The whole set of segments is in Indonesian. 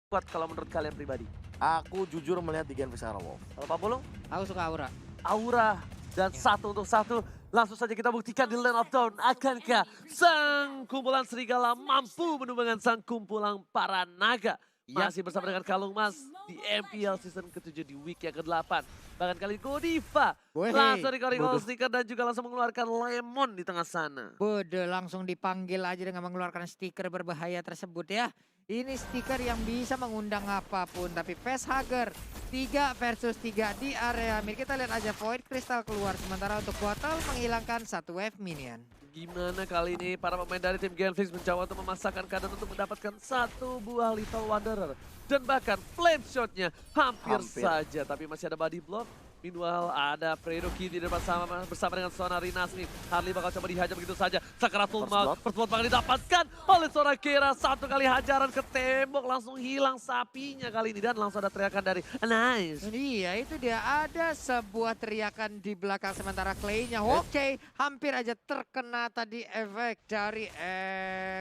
kuat kalau menurut kalian pribadi? Aku jujur melihat di Gen Besar Wolf. Kalau Pak Polo? Aku suka Aura. Aura dan Ya. satu untuk satu. Langsung saja kita buktikan di Land of Dawn. Akankah sang kumpulan serigala mampu menumbangkan sang kumpulan para naga? Masih bersama dengan Kalung Mas di MPL season ke-7 di week yang ke-8. Bahkan kali ini Godiva Woi. langsung di-calling all sticker dan juga langsung mengeluarkan lemon di tengah sana. Bode langsung dipanggil aja dengan mengeluarkan stiker berbahaya tersebut ya. Ini stiker yang bisa mengundang apapun. Tapi Facehugger 3 versus 3 di area mid. Kita lihat aja Void Crystal keluar. Sementara untuk Bottle menghilangkan satu wave minion. Gimana kali ini para pemain dari tim Genflix mencoba untuk memasakkan keadaan untuk mendapatkan satu buah Lethal Wanderer. Dan bahkan flame shotnya hampir saja. Tapi masih ada body block. Meanwhile ada Fredo Kitty bersama dengan Sonari Nasmi. Harley bakal coba dihajar begitu saja. Sakaratul Maut. First blood bakal didapatkan oleh seorang Kira. Satu kali hajaran ke tembok langsung hilang sapinya kali ini. Dan langsung ada teriakan dari Nice. Iya itu dia ada sebuah teriakan di belakang sementara Clay-nya. Oke, hampir aja terkena tadi efek dari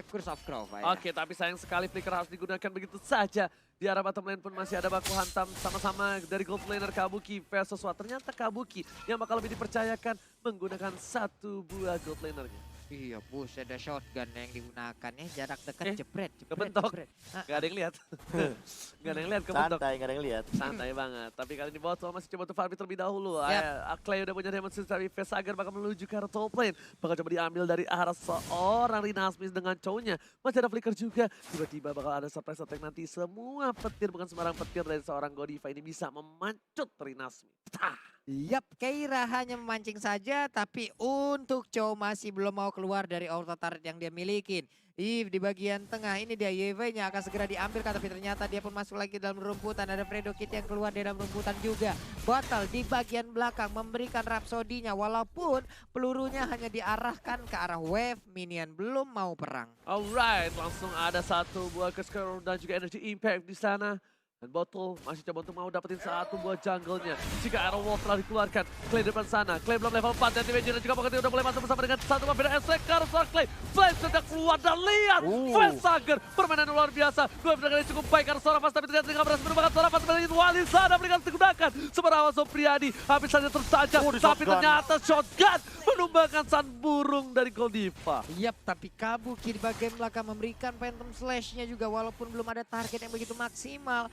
Curse of Crow. Oke, tapi sayang sekali flicker harus digunakan begitu saja. Di arah bottom lane pun masih ada baku hantam sama-sama dari gold laner Kabuki versus Watt. Ternyata Kabuki yang bakal lebih dipercayakan menggunakan satu buah gold lanernya. Iya bus ada shotgun yang digunakan ya jarak dekat jepret. Kebentok. Gak ada yang lihat. Gak ada yang lihat kebentok. Santai, gak ada yang lihat. Santai banget. Tapi kali ini bottom masih coba untuk farming terlebih dahulu. Yap. Clay udah punya Demon System, tapi Facehugger bakal menuju ke arah top lane. Bakal coba diambil dari arah seorang Rina Smith dengan cownya. Masih ada flicker juga. Tiba-tiba bakal ada surprise attack nanti. Semua petir, bukan sembarang petir dari seorang Godiva ini bisa memancut Rina Smith. Yap, Keira hanya memancing saja, tapi untuk Chow masih belum mau keluar dari auto turret yang dia milikin. Di bagian tengah ini dia YV-nya akan segera diambil, tapi ternyata dia pun masuk lagi dalam rumputan. Ada Fredo Kitty yang keluar dari dalam rumputan juga. Bottle di bagian belakang memberikan Rhapsody-nya, walaupun pelurunya hanya diarahkan ke arah wave minion, belum mau perang. Alright, langsung ada satu buah Kesker dan juga Energy Impact di sana. Dan Bottle masih coba untuk mau dapetin satu buah jungle-nya. Jika Arrow Wolf telah dikeluarkan, Clay depan sana. Clay belum level 4 dan Dimension juga Pokoknya udah mulai masuk bersama dengan satu buah beda Esrek. Karena Clay, Flame sudah keluar dan lihat Facehugger permainan luar biasa. Dua benar cukup baik karena seorang pas tapi ternyata tidak berhasil menemukan seorang pas menit Wali sana berikan digunakan. Semerawa Sopriadi habis saja tersancang. Tapi ternyata shotgun menumbangkan san burung dari Godiva. Yap, tapi Kabuki di bagian belakang memberikan Phantom Slash-nya juga walaupun belum ada target yang begitu maksimal.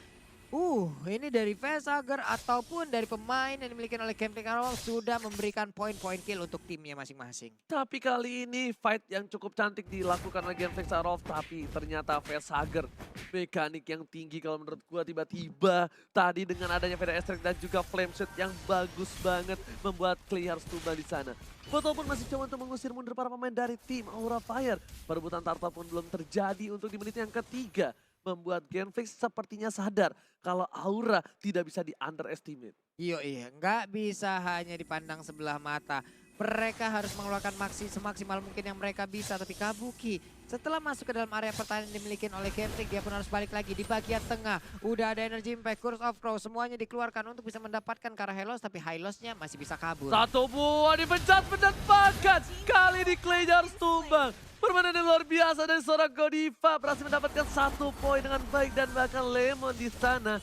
Ini dari Facehugger ataupun dari pemain yang dimiliki oleh Camping Arrow sudah memberikan poin-poin kill untuk timnya masing-masing. Tapi kali ini fight yang cukup cantik dilakukan oleh Genflix Arov, tapi ternyata Facehugger mekanik yang tinggi kalau menurut gua. Tiba-tiba tadi dengan adanya Veda Estrek dan juga Flame Shot yang bagus banget membuat Clay harus tumbang di sana. Botol pun masih coba untuk mengusir mundur para pemain dari tim Aura Fire. Perebutan turtle pun belum terjadi untuk di menit yang ketiga. Membuat Genflix sepertinya sadar kalau Aura tidak bisa di-underestimate. Iya, nggak bisa hanya dipandang sebelah mata. Mereka harus mengeluarkan semaksimal mungkin yang mereka bisa. Tapi Kabuki setelah masuk ke dalam area pertahanan dimiliki oleh Genflix, dia pun harus balik lagi di bagian tengah. Udah ada Energy Impact, Curse of Crow, semuanya dikeluarkan untuk bisa mendapatkan ke arah Helos. Tapi Hylosnya masih bisa kabur. Satu buah dipencet-pencet bahkan. Kali ini Clay harus tumbang. Permainan yang luar biasa dari seorang Godiva berhasil mendapatkan satu poin dengan baik dan bahkan Lemon di sana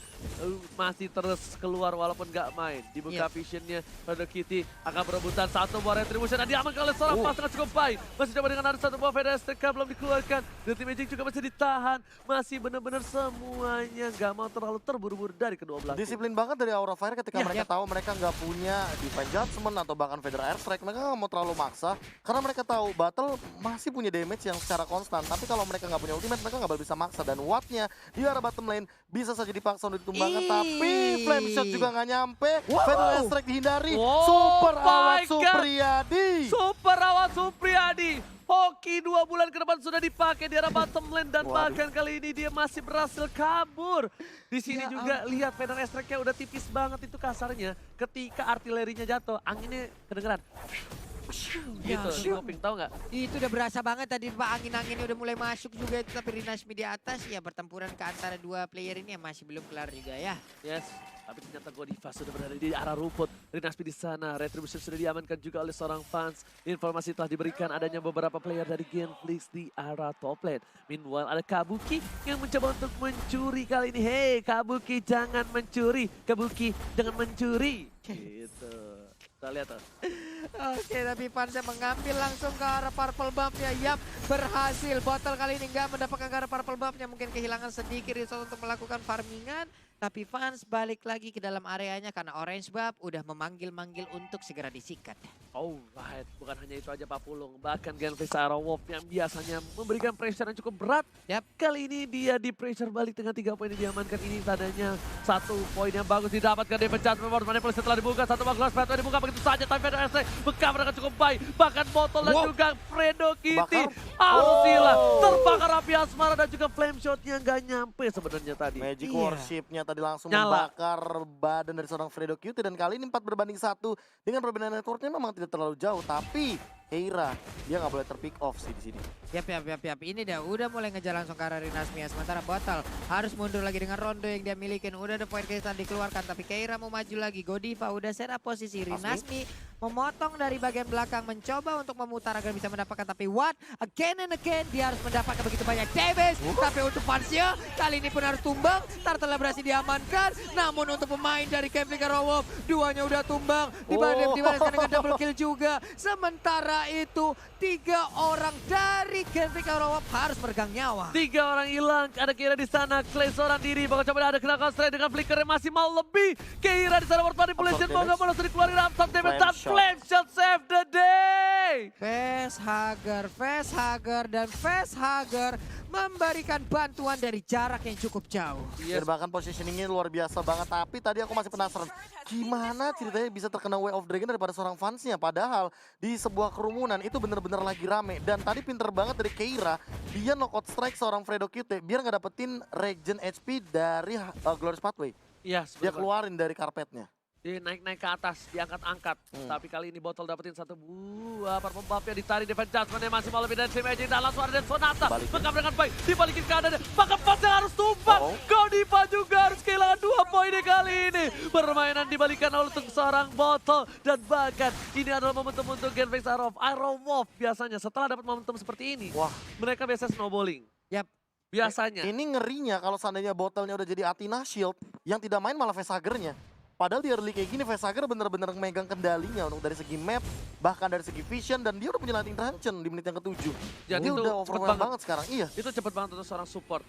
masih terus keluar walaupun gak main. Dibuka visionnya, Fredo Kitty akan berebutan satu buah Retribution dan diamankan oleh seorang pas dengan cukup baik. Masih coba dengan ada satu buah Veda STK belum dikeluarkan. Dirty Magic juga masih ditahan. Masih benar-benar semuanya gak mau terlalu terburu-buru dari kedua belah. Disiplin banget dari Aura Fire ketika mereka tahu mereka nggak punya Divine Judgment atau bahkan Federal Airstrike. Mereka nggak mau terlalu maksa karena mereka tahu Battle masih punya damage yang secara konstan. Tapi kalau mereka nggak punya ultimate, mereka nggak bakal bisa maksa. Dan Wattnya di arah bottom lane bisa saja dipaksa untuk ditumbangkan. Tapi Flame Shot juga nggak nyampe. Federal Airstrike dihindari. Super Awat Supriyadi. Super Awat Supriyadi. Hoki 2 bulan ke depan sudah dipakai di arah bottom lane dan bahkan kali ini dia masih berhasil kabur. Di sini juga lihat Federal Airstrike-nya udah tipis banget itu kasarnya. Ketika artilerinya jatuh, anginnya kedengeran. Gitu, di kuping tahu nggak? Itu udah berasa banget tadi Pak, angin-anginnya udah mulai masuk juga itu. Tapi Rinasmi di atas ya, pertempuran ke antara dua player ini yang masih belum kelar juga ya. Yes, Tapi ternyata Godiva sudah berada di arah rumput. Rinaspi di sana, Retribution sudah diamankan juga oleh seorang fans. Informasi telah diberikan adanya beberapa player dari Genflix di arah top lane. Meanwhile ada Kabuki yang mencoba untuk mencuri kali ini. Hei Kabuki jangan mencuri, Kabuki jangan mencuri. Gitu. Kita lihat tuh. Oke, tapi Fansnya mengambil langsung ke arah purple buff-nya. Yap, berhasil. Botol kali ini nggak mendapatkan ke arah purple buff-nya. Mungkin kehilangan sedikit resource untuk melakukan farmingan. Tapi Fans balik lagi ke dalam areanya karena orange buff udah memanggil-manggil untuk segera disikat. Alright, bukan hanya itu aja Pak Pulung. Bahkan Genflix Arrow Wolf yang biasanya memberikan pressure yang cukup berat. Yap. Kali ini dia di pressure balik dengan 3 poin yang diamankan. Ini tandanya 1 poin yang bagus didapatkan. David Chance memang manipulasi setelah dibuka. 1 bagus Pathway dibuka begitu saja. Tapi Feder SC bekam dengan cukup baik. Bahkan Botol dan juga Fredo Kitty. Arusila terbakar api asmara dan juga flame shotnya nggak nyampe sebenarnya tadi. Magic Iya. Worship-nya tadi langsung Nyala. membakar badan dari seorang Fredo Cutie. Dan kali ini 4-1 dengan perbedaan networknya memang tidak terlalu jauh. Tapi Keira, dia nggak boleh terpick off sih di sini. Yap. Ini dia udah mulai ngejar langsung ke arah Rinasmi. Sementara Botol harus mundur lagi dengan rondo yang dia milikin. Udah ada poin kehidupan dikeluarkan. Tapi Keira mau maju lagi. Godiva udah set up posisi. Rinasmi memotong dari bagian belakang. Mencoba untuk memutar agar bisa mendapatkan. Tapi what? Again and again dia harus mendapatkan begitu banyak damage. Tapi untuk fansnya kali ini pun harus tumbang. Turtle berhasil diamankan. Namun untuk pemain dari Genflix Arrow Wolf, duanya udah tumbang. Dibalaskan dengan double kill juga. Sementara itu 3 orang dari Genflix Arrow Wolf harus meregang nyawa. 3 orang hilang, ada Keira di sana, Clay seorang diri, bakal coba ada kena straight dengan flicker yang masih mau lebih. Keira di sana world manipulation, mau nggak mau langsung dikeluarin absorb damage, dan flame shot save the day. Facehugger dan Facehugger memberikan bantuan dari jarak yang cukup jauh. Dan bahkan positioningnya luar biasa banget. Tapi tadi aku masih penasaran, gimana ceritanya bisa terkena Way of Dragon daripada seorang fansnya. Padahal di sebuah kerumunan itu bener-bener lagi rame. Dan tadi pinter banget dari Keira, dia knockout strike seorang Fredo Cutie biar nggak dapetin regen HP dari Glorious Pathway. Iya, Dia keluarin dari karpetnya. dia naik ke atas, diangkat-angkat. Tapi kali ini Botol dapetin 1 buah purple buff-nya ditarik Defense Judgment yang masih mau lebih dari Slim Magic. Dan langsung ada Sonata, bekam dengan baik, dibalikin ke kanan. Bahkan Fans yang harus tumbang. Godiva juga harus kehilangan 2 poinnya kali ini. Permainan dibalikan oleh seorang Botol. Dan bahkan ini adalah momentum untuk Genflix Arrow Wolf. Biasanya setelah dapat momentum seperti ini, mereka biasa snowballing. Yap. Biasanya. Ini ngerinya kalau seandainya Botolnya udah jadi Athena Shield, yang tidak main malah Facehugger-nya. Padahal di early kayak gini, Facehugger bener-bener megang kendalinya untuk dari segi map, bahkan dari segi vision, dan dia udah punya Lightning Transcend di menit yang ke-7. Jadi Dia itu udah cepet overwhelmed banget sekarang, iya. Itu cepat banget untuk seorang support.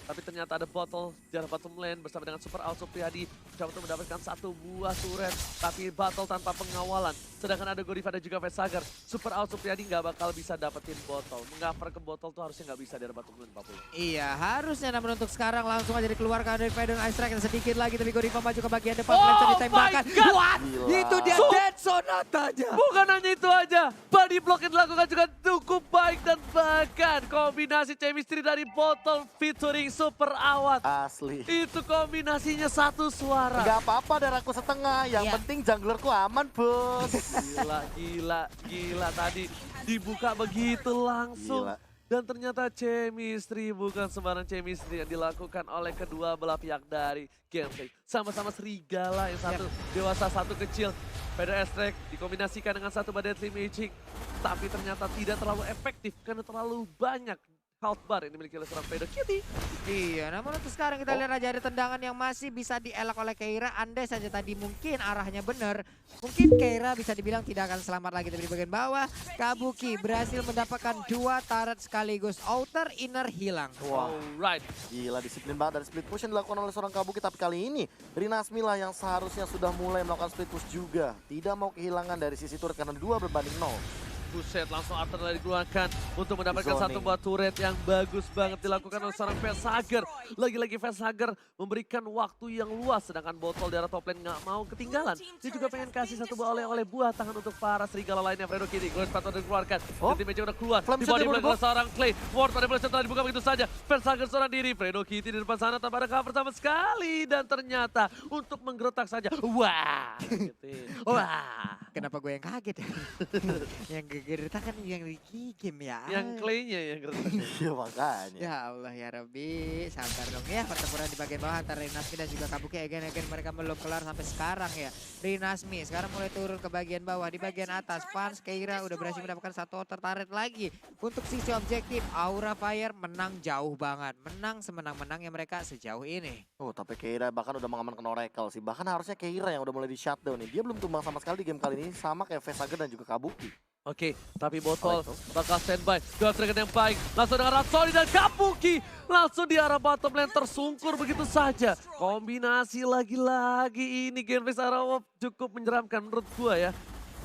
Tapi ternyata ada Botol di arah bottom lane bersama dengan Super Out Supriyadi. Coba untuk mendapatkan 1 buah turret. Tapi Botol tanpa pengawalan. Sedangkan ada Godiva dan juga Facehugger. Super Out Supriyadi nggak bakal bisa dapetin Botol. Mengcover ke Botol tuh harusnya nggak bisa di arah bottom lane 40. Iya, harusnya namun untuk sekarang langsung aja dikeluarkan dari Feder Ice Strike sedikit lagi. Tapi Godiva maju ke bagian depan. Oh ditembakkan. my God! What? Gila. Itu dia Dead Sonatanya. Bukan hanya itu aja, body block yang dilakukan juga cukup baik. Dan bahkan kombinasi chemistry dari Botol featuring Super Awat. Asli. Itu kombinasinya satu suara. Gak apa-apa darahku setengah, yang Iya. penting junglerku aman, bos. Gila tadi dibuka begitu langsung. Gila. Dan ternyata chemistry bukan sembarang chemistry yang dilakukan oleh kedua belah pihak dari Genflix. Sama-sama serigala, yang satu dewasa, satu kecil. Feder Strike dikombinasikan dengan 1 Deadly Magic. Tapi ternyata tidak terlalu efektif karena terlalu banyak health bar yang dimiliki oleh seorang Fredo Cutie. Iya, namun untuk sekarang kita lihat aja ada tendangan yang masih bisa dielak oleh Keira. Andai saja tadi mungkin arahnya benar, mungkin Keira bisa dibilang tidak akan selamat lagi. Tapi di bagian bawah, Kabuki berhasil mendapatkan 2 turret sekaligus outer inner hilang. Wah. Alright. Gila, disiplin banget dari split push yang dilakukan oleh seorang Kabuki. Tapi kali ini Rinasmi lah yang seharusnya sudah mulai melakukan split push juga. Tidak mau kehilangan dari sisi turret karena 2-0. Buset, langsung artileri dikeluarkan untuk mendapatkan Zoning. 1 buah turret yang bagus banget dilakukan oleh seorang Facehugger. Lagi-lagi Facehugger memberikan waktu yang luas, sedangkan Botol di arah top lane nggak mau ketinggalan. Dia juga pengen kasih 1 buah oleh-oleh buah tangan untuk para serigala lainnya. Fredo Kitty, Glorious Pathway dikeluarkan. Tim Magic udah keluar, Flame di shot body dia block boleh oleh seorang Clay. Ward pada boleh setelah dibuka begitu saja. Facehugger seorang diri, Fredo Kitty di depan sana tanpa ada cover sama sekali. Dan ternyata untuk menggeretak saja, wah, gitu. Wah. Kenapa gue yang kaget ya? Yang gertak kan yang Ricky game ya. Yang Clay-nya yang gertak. Iya makanya. Ya Allah ya Rabbi, sabar dong ya pertempuran di bagian bawah antara Rinasmi dan juga Kabuki. Again mereka belum kelar sampai sekarang ya. Rinasmi sekarang mulai turun ke bagian bawah. Di bagian atas Fans Keira udah berhasil mendapatkan satu outer turret lagi. Untuk sisi objektif Aura Fire menang jauh banget. Menang semenang-menangnya mereka sejauh ini. Oh tapi Keira bahkan udah mengamankan Oracle sih. Bahkan harusnya Keira yang udah mulai di shutdown nih. Dia belum tumbang sama sekali di game kali ini, sama kayak Vesager dan juga Kabuki. Oke, tapi Botol Alright, bakal standby. Dua trigger yang baik. Langsung dengan Rhapsody dan Kabuki. Langsung di arah bottom lane tersungkur begitu saja. Kombinasi lagi-lagi ini Genvis Arawov cukup menyeramkan menurut gua ya.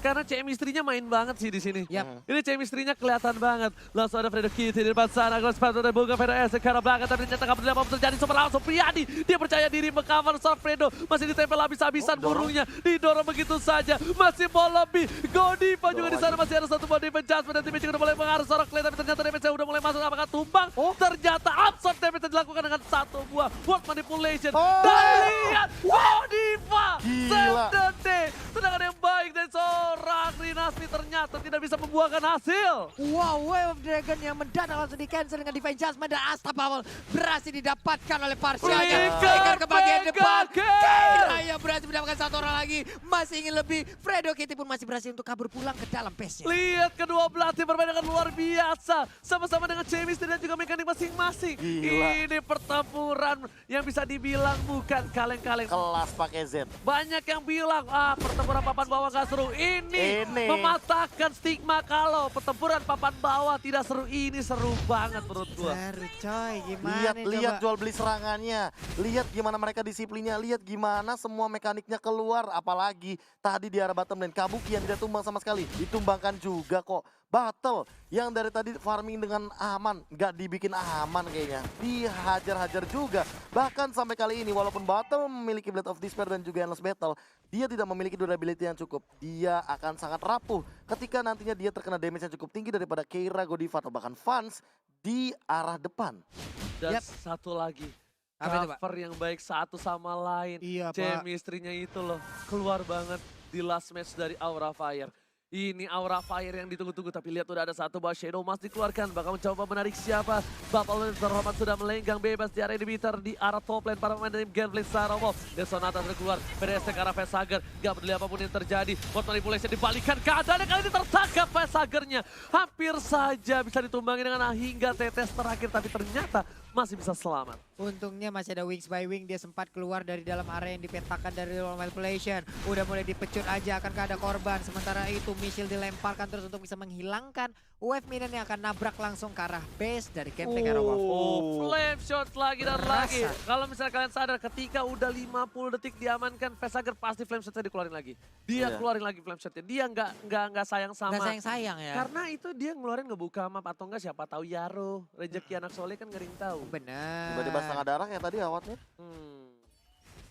Karena chemistry-nya main banget sih di sini. Yap. Ini chemistry-nya kelihatan banget. Langsung ada Fredo Kitty di depan sana. Ghost Panther dan Bunga Fredo S ke arah belakang. Tapi ternyata gak berdampak apa terjadi. Super langsung Priadi. Dia percaya diri mengcover seorang Fredo. Masih ditempel habis-habisan burungnya. Didorong begitu saja. Masih mau lebih. Godiva juga di sana. Masih ada satu body adjustment. Dan timnya juga udah mulai mengarah seorang Clay. Tapi ternyata damage-nya udah mulai masuk. Apakah tumbang? Ternyata absurd damage yang dilakukan dengan satu buah word manipulation. Dan lihat Godiva. Gila. Save the day. Tendangan yang baik dari seorang Rinasmi ternyata tidak bisa membuahkan hasil. Wow, Wave of Dragon yang mendadak langsung di cancel dengan Divine Judgment dan Asta Power berhasil didapatkan oleh Parsialnya. Flicker ke bagian depan. Keira yang berhasil mendapatkan satu orang lagi. Masih ingin lebih. Fredo Kitty pun masih berhasil untuk kabur pulang ke dalam base-nya. Lihat kedua belah tim bermain dengan luar biasa. Sama-sama dengan chemistry dan juga mekanik masing-masing. Gila. Ini pertempuran yang bisa dibilang bukan kaleng-kaleng. Kelas pakai Z. Banyak yang bilang, pertempuran papan bawah gak seru. Ini mematahkan stigma kalau pertempuran papan bawah tidak seru. Ini seru banget menurut gua. Seru coy, gimana Lihat coba? jual beli serangannya. Lihat gimana mereka disiplinnya. Lihat gimana semua mekaniknya keluar. Apalagi tadi di arah bottom lane. Kabuki yang tidak tumbang sama sekali. Ditumbangkan juga kok. Battle yang dari tadi farming dengan aman. Nggak dibikin aman kayaknya. Dihajar-hajar juga. Bahkan sampai kali ini walaupun Battle memiliki Blade of Despair dan juga Endless Battle. Dia tidak memiliki durability yang cukup. Dia akan sangat rapuh ketika nantinya dia terkena damage yang cukup tinggi daripada Keira, Godiva atau bahkan Fans di arah depan. Dan Yap. satu lagi. Apa itu, Pak? Cover yang baik satu sama lain. Iya, Pak. Chemistry-nya itu loh keluar banget di last match dari Aura Fire. Ini Aura Fire yang ditunggu-tunggu, tapi lihat udah ada satu buah Shadow Mask dikeluarkan. Bakal mencoba menarik siapa? Bapak terhormat sudah melenggang bebas di area inhibitor di arah top lane. Para pemain dari Genflix Sarawov. Dan Sonata sudah keluar. PDST ke arah Vesager. Gak peduli apapun yang terjadi. Bot manipulation dibalikan keadaannya. Kali ini tertangkap Vesagernya. Hampir saja bisa ditumbangi dengan hingga tetes terakhir. Tapi ternyata masih bisa selamat. Untungnya masih ada Wings by Wing, dia sempat keluar dari dalam area yang dipetakan dari Roll Manipulation. Udah mulai dipecut aja, akankah ada korban. Sementara itu Michelle dilemparkan terus untuk bisa menghilangkan wave minion yang akan nabrak langsung ke arah base dari Genflix Arawov. Flame shot lagi dan Berasa. lagi. Kalau misalnya kalian sadar ketika udah 50 detik diamankan, Vesager pasti flame shotnya dikeluarin lagi. Dia Iya. keluarin lagi flame shotnya. Dia nggak sayang sama. Nggak sayang-sayang ya. Karena itu dia ngeluarin ngebuka map atau enggak siapa tahu Yaro. Rezeki anak soleh kan ngering tahu. Benar. Tiba-tiba setengah darah kayak tadi awatnya.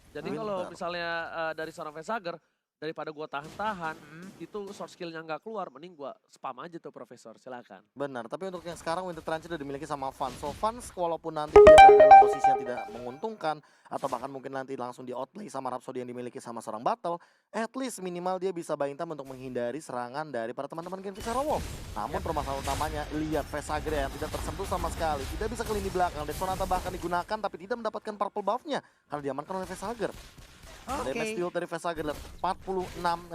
Jadi Bener. kalau misalnya dari seorang Vesager, daripada gua tahan-tahan, itu short skillnya nggak keluar, mending gua spam aja tuh Profesor, silakan. Benar, tapi untuk yang sekarang Winter Transit udah dimiliki sama Fans. So Fans walaupun nanti dia berada dalam posisi yang tidak menguntungkan atau bahkan mungkin nanti langsung di outplay sama Rhapsody yang dimiliki sama seorang Battle, at least minimal dia bisa buying time untuk menghindari serangan dari para teman-teman Genflix Arawov. Namun permasalahan utamanya lihat Vesager yang tidak tersentuh sama sekali, tidak bisa ke lini belakang. Dan Sonata bahkan digunakan tapi tidak mendapatkan purple buff-nya karena diamankan oleh Vesager. Damage deal dari Vesager 46.000.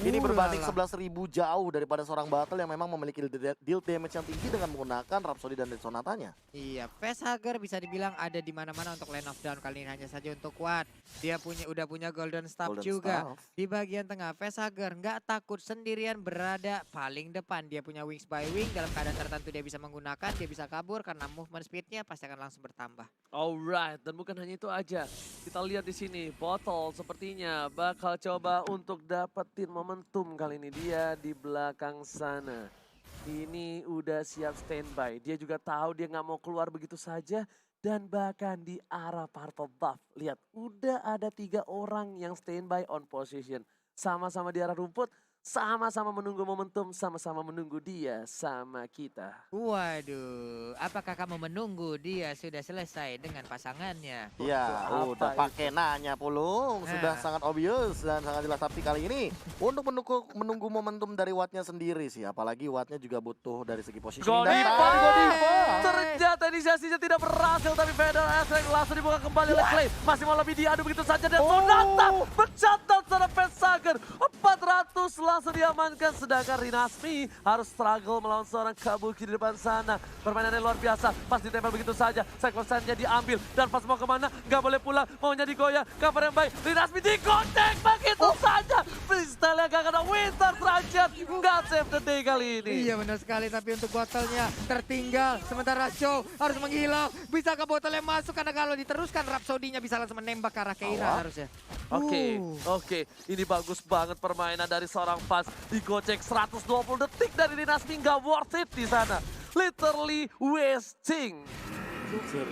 Ini berbanding 11.000 jauh daripada seorang Battle yang memang memiliki deal damage yang tinggi dengan menggunakan Rhapsody dan Sonatanya. Iya, Vesager bisa dibilang ada di mana-mana untuk lane of down kali ini hanya saja untuk kuat. Dia udah punya Golden Staff Golden juga. Staff. Di bagian tengah Vesager nggak takut sendirian berada paling depan. Dia punya Wings by Wing, dalam keadaan tertentu dia bisa menggunakan, dia bisa kabur karena movement speednya pasti akan langsung bertambah. Alright, dan bukan hanya itu aja. Kita lihat di sini, Bottle sepertinya bakal coba untuk dapetin momentum kali ini. Dia di belakang sana. Ini udah siap standby. Dia juga tahu dia nggak mau keluar begitu saja. Dan bahkan di arah purple buff. Lihat, udah ada 3 orang yang standby on position. Sama-sama di arah rumput. sama-sama menunggu momentum, sama-sama menunggu dia sama kita. Waduh, apakah kamu menunggu dia sudah selesai dengan pasangannya? Iya, Apa udah itu? pakai nanya Pulung, sudah Nah. sangat obvious dan sangat jelas. Tapi kali ini untuk menunggu momentum dari Wattnya sendiri sih, apalagi Wattnya juga butuh dari segi positioning. Dan Godiva, tadi Godiva. Ternyata inisiasinya tidak berhasil, tapi Feder Esrek langsung dibuka kembali oleh Clay. Masih mau lebih diadu begitu saja dan Sonata mencatat secara Vesager 400 langsung diamankan, sedangkan Rinasmi harus struggle melawan seorang Kabuki di depan sana. Permainannya luar biasa, pas ditempel begitu saja, Cyclosennya diambil dan pas mau kemana nggak boleh pulang, maunya digoyang, cover yang baik, Rinasmi digocek begitu saja. Freestyle yang gak kena Winter Transit, nggak save the day kali ini. Iya benar sekali, tapi untuk botolnya tertinggal. Sementara Show harus menghilang. Bisa ke botolnya masuk karena kalau diteruskan Rhapsody-nya bisa langsung menembak ke arah Keira harusnya. Oke, ini bagus banget permainan dari seorang Pas. Digocek 120 detik dari Rinasmi, nggak worth it di sana. Literally wasting.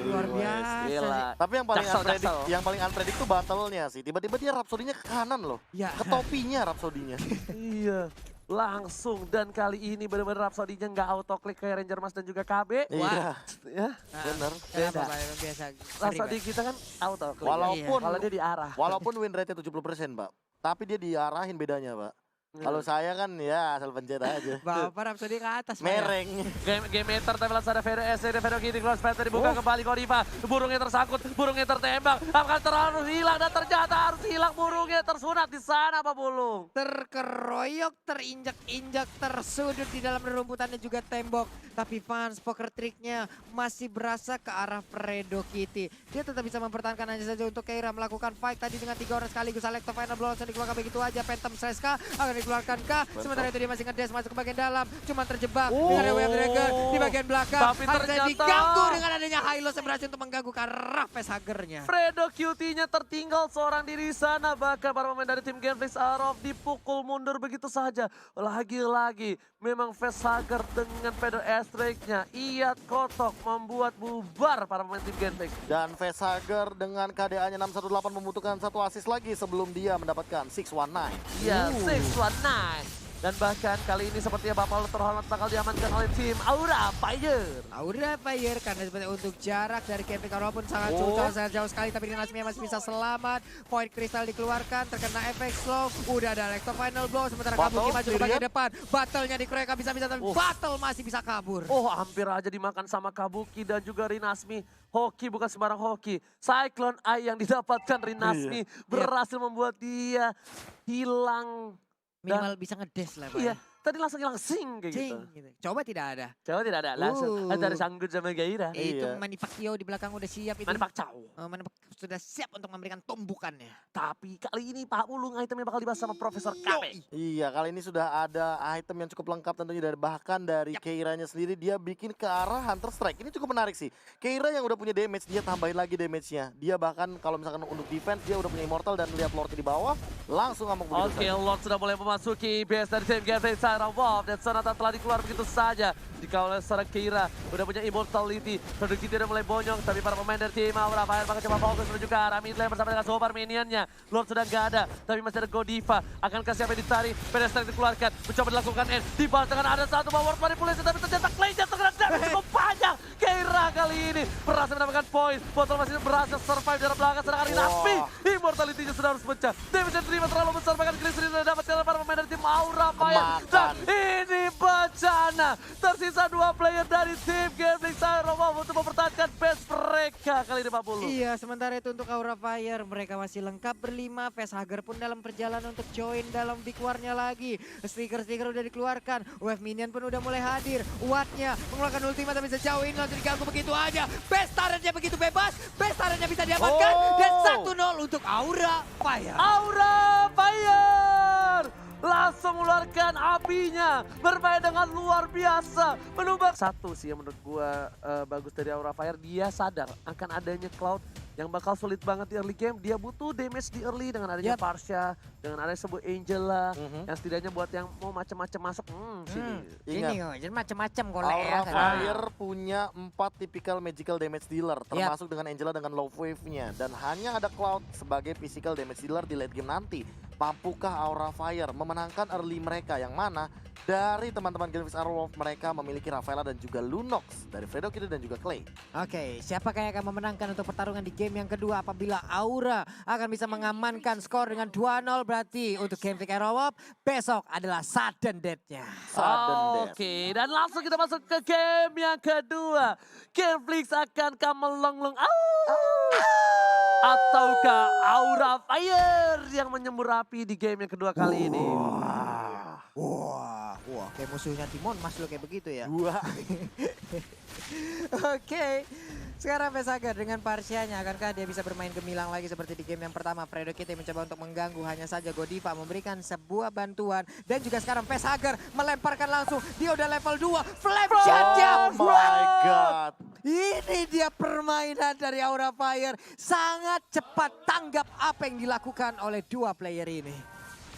Luar biasa Gila. sih. Tapi Jaksel. yang paling unpredict tuh battle-nya sih. Tiba-tiba dia Rhapsody-nya ke kanan loh. Ya. Ke topinya Rhapsody-nya. Iya, langsung. Dan kali ini benar-benar Rhapsody-nya nggak auto-click kayak Ranger Mas dan juga KB. Iya, Ya, Nah, bener. Kenapa Beda. Pak? Emang biasa Rhapsody sering, kita kan auto-click. Walaupun Kalau dia diarah. walaupun win rate-nya 70%, Pak. Tapi dia diarahin bedanya, Pak. Kalau saya kan ya asal pencet aja. Pak. Bapak Rhapsody ke atas. Pak, ya? Mereng. Game meter tapi langsung ada Vero SC dan Vero Kini Close Panther dibuka kembali Godiva. Burungnya tersangkut, burungnya tertembak. Akan terlalu hilang dan ternyata harus hilang burungnya tersunat di sana Pak Bulung. Terkeroyok, terinjak-injak, tersudut di dalam rerumputan dan juga tembok. Tapi fans poker triknya masih berasa ke arah Fredo Kitty. Dia tetap bisa mempertahankan hanya saja untuk Keira melakukan fight tadi dengan 3 orang sekaligus. Selector final blow langsung dikeluarkan begitu aja. Phantom Seska akan dikeluarkan kah? Sementara itu dia masih ngedes masuk ke bagian dalam. Cuman terjebak dengan Way of Dragon di bagian belakang. Tapi Harusnya ternyata- diganggu dengan adanya Hylos yang berhasil untuk mengganggu ke arah Facehagernya. Fredo QT-nya tertinggal seorang diri sana. Bahkan para pemain dari tim Genflix Arrow dipukul mundur begitu saja. Lagi-lagi memang Facehager dengan Feder Airstrike-nya. Iyat kotok membuat bubar para pemain tim Genflix. Dan Vesager dengan KDA-nya 618 membutuhkan satu assist lagi sebelum dia mendapatkan 619. Ya, 619. Dan bahkan kali ini sepertinya Bapak terhormat bakal diamankan oleh tim Aura Fire. Aura Fire karena sebenarnya untuk jarak dari Kevin walaupun sangat sangat jauh sekali, tapi Rinasmi masih bisa selamat. Point Crystal dikeluarkan, terkena efek slow. Udah ada Electro Final Blow, sementara Battle, Kabuki maju ke bagian dilihat. depan. Battle-nya dikeroyok bisa-bisa, tapi Battle masih bisa kabur. Oh, hampir aja dimakan sama Kabuki dan juga Rinasmi. Hoki bukan sembarang hoki. Cyclone Eye yang didapatkan Rinasmi berhasil membuat dia hilang. Minimal bisa ngedes lah, Pak. Iya, tadi langsung hilang sing kayak Cing, gitu. gitu. Coba tidak ada. Coba tidak ada, langsung ada sanggut sama Gaira. Itu Iya. Manny Pacquiao di belakang udah siap itu. Manny Pacquiao. Manny Pacquiao sudah siap untuk memberikan tumbukannya. Tapi kali ini Pak Ulung itemnya bakal dibahas sama Profesor KP. Iya, kali ini sudah ada item yang cukup lengkap tentunya dari bahkan dari Keira-nya sendiri dia bikin ke arah Hunter Strike. Ini cukup menarik sih. Keira yang udah punya damage, dia tambahin lagi damage-nya. Dia bahkan kalau misalkan untuk defense dia udah punya Immortal dan lihat Lord di bawah, langsung ngamuk begitu Oke, saja. Lord sudah mulai memasuki base dari tim Genflix Sarah Wolf dan Sonata telah dikeluar begitu saja. Dikawal oleh seorang Keira, udah punya Immortality. Produksi dia udah mulai bonyong, tapi para pemain dari tim Aura Fire bakal coba fokus menuju ke arah mid lane bersama dengan Super Minionnya. Lord sudah nggak ada, tapi masih ada Godiva. Akankah siapa yang ditarik? Pedestrian dikeluarkan, mencoba dilakukan end. Dibalas dengan ada satu power manipulasi, tapi ternyata Clay-nya terkena damage cukup banyak. Keira kali ini berhasil mendapatkan poin. Botol masih berhasil survive dari belakang, sedangkan Rinasmi Immortality-nya sudah harus pecah. Damage yang terima terlalu besar, bahkan Glycerin sudah dapat para pemain dari tim Aura Fire. Dan ini bencana. Tersisa 2 player dari tim Genflix Sarah Wolf untuk mempertahankan base mereka kali ini Pak Bulu. Iya, sementara itu untuk Aura Fire mereka masih lengkap berlima. Facehager pun dalam perjalanan untuk join dalam big war-nya lagi. Stiker-stiker udah dikeluarkan, Wave Minion pun udah mulai hadir. Wattnya mengeluarkan ultimate tapi sejauh ini langsung diganggu begitu aja. Best turret-nya begitu bebas, best turret-nya bisa diamankan dan 1-0 untuk Aura Fire. Aura Fire langsung mengeluarkan apinya, bermain dengan luar biasa, menumbang. Satu sih yang menurut gua bagus dari Aura Fire, dia sadar akan adanya Cloud yang bakal sulit banget di early game. Dia butuh damage di early dengan adanya Parsha, dengan adanya sebuah Angela, yang setidaknya buat yang mau macam-macam masuk. Sini. Ingat, Ini jadi macam-macam kok Aura Fire punya 4 typical magical damage dealer, termasuk dengan Angela dengan low wave-nya. Dan hanya ada Cloud sebagai physical damage dealer di late game nanti. Mampukah Aura Fire memenangkan early mereka yang mana dari teman-teman Genfix Aurowolf mereka memiliki Rafaela dan juga Lunox dari Fredo Kid dan juga Clay. Oke, siapakah yang akan memenangkan untuk pertarungan di game yang kedua apabila Aura akan bisa mengamankan skor dengan 2-0 berarti untuk Genfix Aurowolf besok adalah sudden death-nya. Sudden death. Oke, dan langsung kita masuk ke game yang kedua. Genflix akankah melonglong ataukah Aura Fire yang menyembur api di game yang kedua kali ini? Wah, kayak musuhnya Timon Mas lo kayak begitu ya. Dua. Oke, sekarang Vesager dengan Parsianya, akankah dia bisa bermain gemilang lagi seperti di game yang pertama? Fredo Kitty mencoba untuk mengganggu, hanya saja Godiva memberikan sebuah bantuan. Dan juga sekarang Vesager melemparkan langsung, dia udah level 2, flame shot-nya. Oh my god. Ini dia permainan dari Aura Fire, sangat cepat tanggap apa yang dilakukan oleh dua player ini.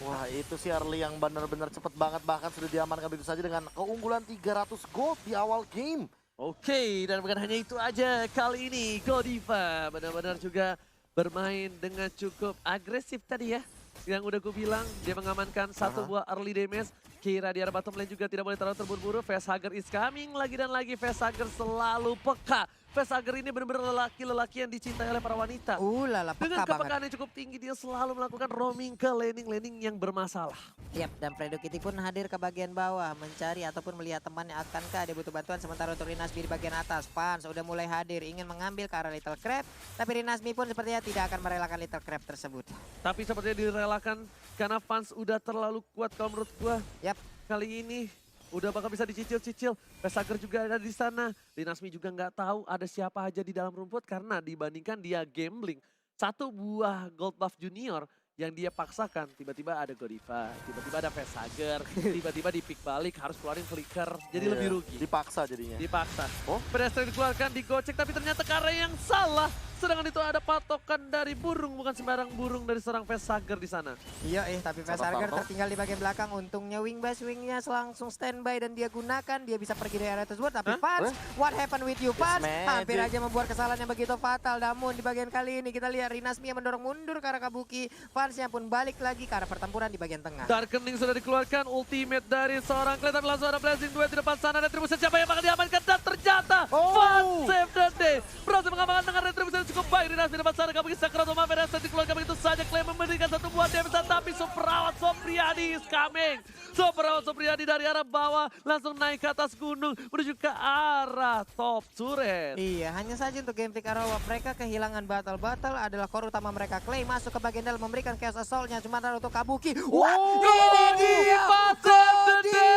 Wah itu sih early yang benar-benar cepet banget, bahkan sudah diamankan begitu saja dengan keunggulan 300 gold di awal game. Oke, dan bukan hanya itu aja, kali ini Godiva benar-benar juga bermain dengan cukup agresif tadi ya. Yang udah gue bilang, dia mengamankan satu buah early damage. Kira di arah bottom lane juga tidak boleh terlalu terburu-buru. Vesager is coming lagi dan lagi. Vesager selalu peka. Vesager ini benar-benar lelaki-lelaki yang dicintai oleh para wanita. Lala, Dengan peka banget. kepekaan yang cukup tinggi, dia selalu melakukan roaming ke laning-laning yang bermasalah. Yap, dan Fredo Kitty pun hadir ke bagian bawah, mencari ataupun melihat temannya akankah dia butuh bantuan. Sementara untuk Rinasmi di bagian atas, Fans udah mulai hadir, ingin mengambil ke arah Little Crab. Tapi Rinasmi pun sepertinya tidak akan merelakan Little Crab tersebut. Tapi sepertinya direlakan karena fans udah terlalu kuat kalau menurut gua. Yap. Kali ini udah bakal bisa dicicil-cicil. Vesager juga ada di sana. Rinasmi juga nggak tahu ada siapa aja di dalam rumput karena dibandingkan dia gambling. Satu buah gold buff junior yang dia paksakan. Tiba-tiba ada Godiva, tiba-tiba ada Vesager, tiba-tiba di pick balik harus keluarin flicker. Jadi Iya, lebih rugi. Dipaksa jadinya. Dipaksa. Oh? Pedestrian dikeluarkan, digocek, tapi ternyata karena yang salah. Sedangkan itu ada patokan dari burung, bukan sembarang burung dari seorang Vesager di sana. Iya tapi Sama Vesager Tarno. tertinggal di bagian belakang. Untungnya wingnya langsung standby dan dia gunakan. Dia bisa pergi dari area tersebut. Tapi Fans, what happened with you Fans? It's Hampir magic. aja membuat kesalahan yang begitu fatal. Namun di bagian kali ini kita lihat Rinasmi yang mendorong mundur ke arah Kabuki. Fansnya pun balik lagi ke arah pertempuran di bagian tengah. Darkening sudah dikeluarkan, ultimate dari seorang Clay, tapi langsung ada blazing duet di depan sana. Retribution siapa yang bakal diamankan? Dan ternyata Fun save the day. Berhasil mengamankan dengan retribution cukup baik. Rinasmi di depan sana, Kabuki Sakura Toma Vedas dikeluarkan begitu saja. Clay memberikan satu buah damage, tapi Superawat Sopriadi is coming. Superawat Sopriadi dari arah bawah langsung naik ke atas gunung menuju ke arah top turret. Iya, hanya saja untuk game pick Aurowolf mereka kehilangan battle adalah core utama mereka. Clay masuk ke bagian dalam memberikan chaos assault-nya. Sementara untuk Kabuki, wah ini dia! Godiva!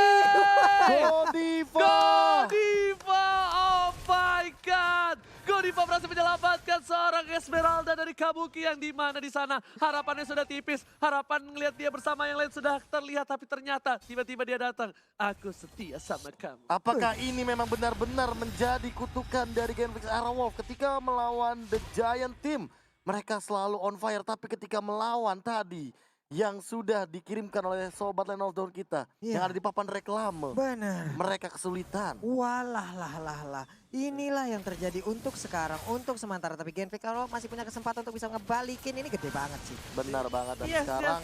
Godiva, oh my god. Godiva berhasil menyelamatkan seorang Esmeralda dari Kabuki yang di mana di sana harapannya sudah tipis. Harapan melihat dia bersama yang lain sudah terlihat, tapi ternyata tiba-tiba dia datang. Aku setia sama kamu. Apakah ini memang benar-benar menjadi kutukan dari Genfix Aurowolf ketika melawan The Giant Team? Mereka selalu on fire, tapi ketika melawan tadi yang sudah dikirimkan oleh sobat Lane of Dawn kita yang ada di papan reklame, Benar. mereka kesulitan. Walah. Inilah yang terjadi untuk sekarang, untuk sementara. Tapi Genfix Aurowolf masih punya kesempatan untuk bisa ngebalikin. Ini gede banget sih. Benar banget, dan Yes, sekarang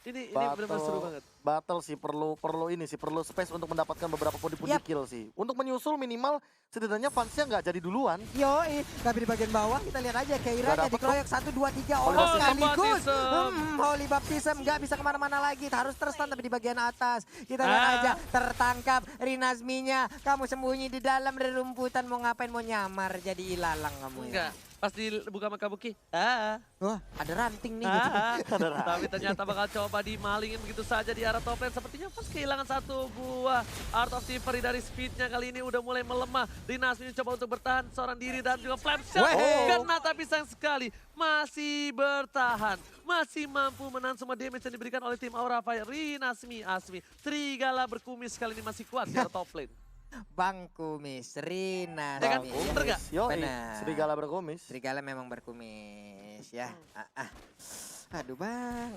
Ini benar-benar seru banget. battle sih perlu space untuk mendapatkan beberapa pundi-pundi Yap. kill sih. Untuk menyusul minimal setidaknya fansnya nggak jadi duluan. Yoi, tapi di bagian bawah kita lihat aja Keiranya dapet dikeroyok 1, 2, 3 Holy orang Baptism. sekaligus. Baptism. Holy Baptism nggak bisa kemana-mana lagi, harus terstun tapi di bagian atas. Kita lihat aja tertangkap Rinasminya. Kamu sembunyi di dalam rerumputan, mau ngapain, mau nyamar jadi ilalang kamu ya. Enggak, pas dibuka sama Kabuki. Wah, ada ranting nih. Tapi ternyata bakal coba dimalingin begitu saja di arah top lane. Sepertinya pas kehilangan satu buah Art of Thievery dari speednya kali ini udah mulai melemah. Rinasmi coba untuk bertahan seorang diri dan juga flame shot. Kena tapi sayang sekali masih bertahan. Masih mampu menahan semua damage yang diberikan oleh tim Aura Fire. Rinasmi Asmi. Serigala berkumis kali ini masih kuat di arah top lane. Bang Kumis, Rinasmi. Ya kan? Bener nggak? Yoi, Benar. serigala berkumis. Serigala memang berkumis ya. Aduh bang.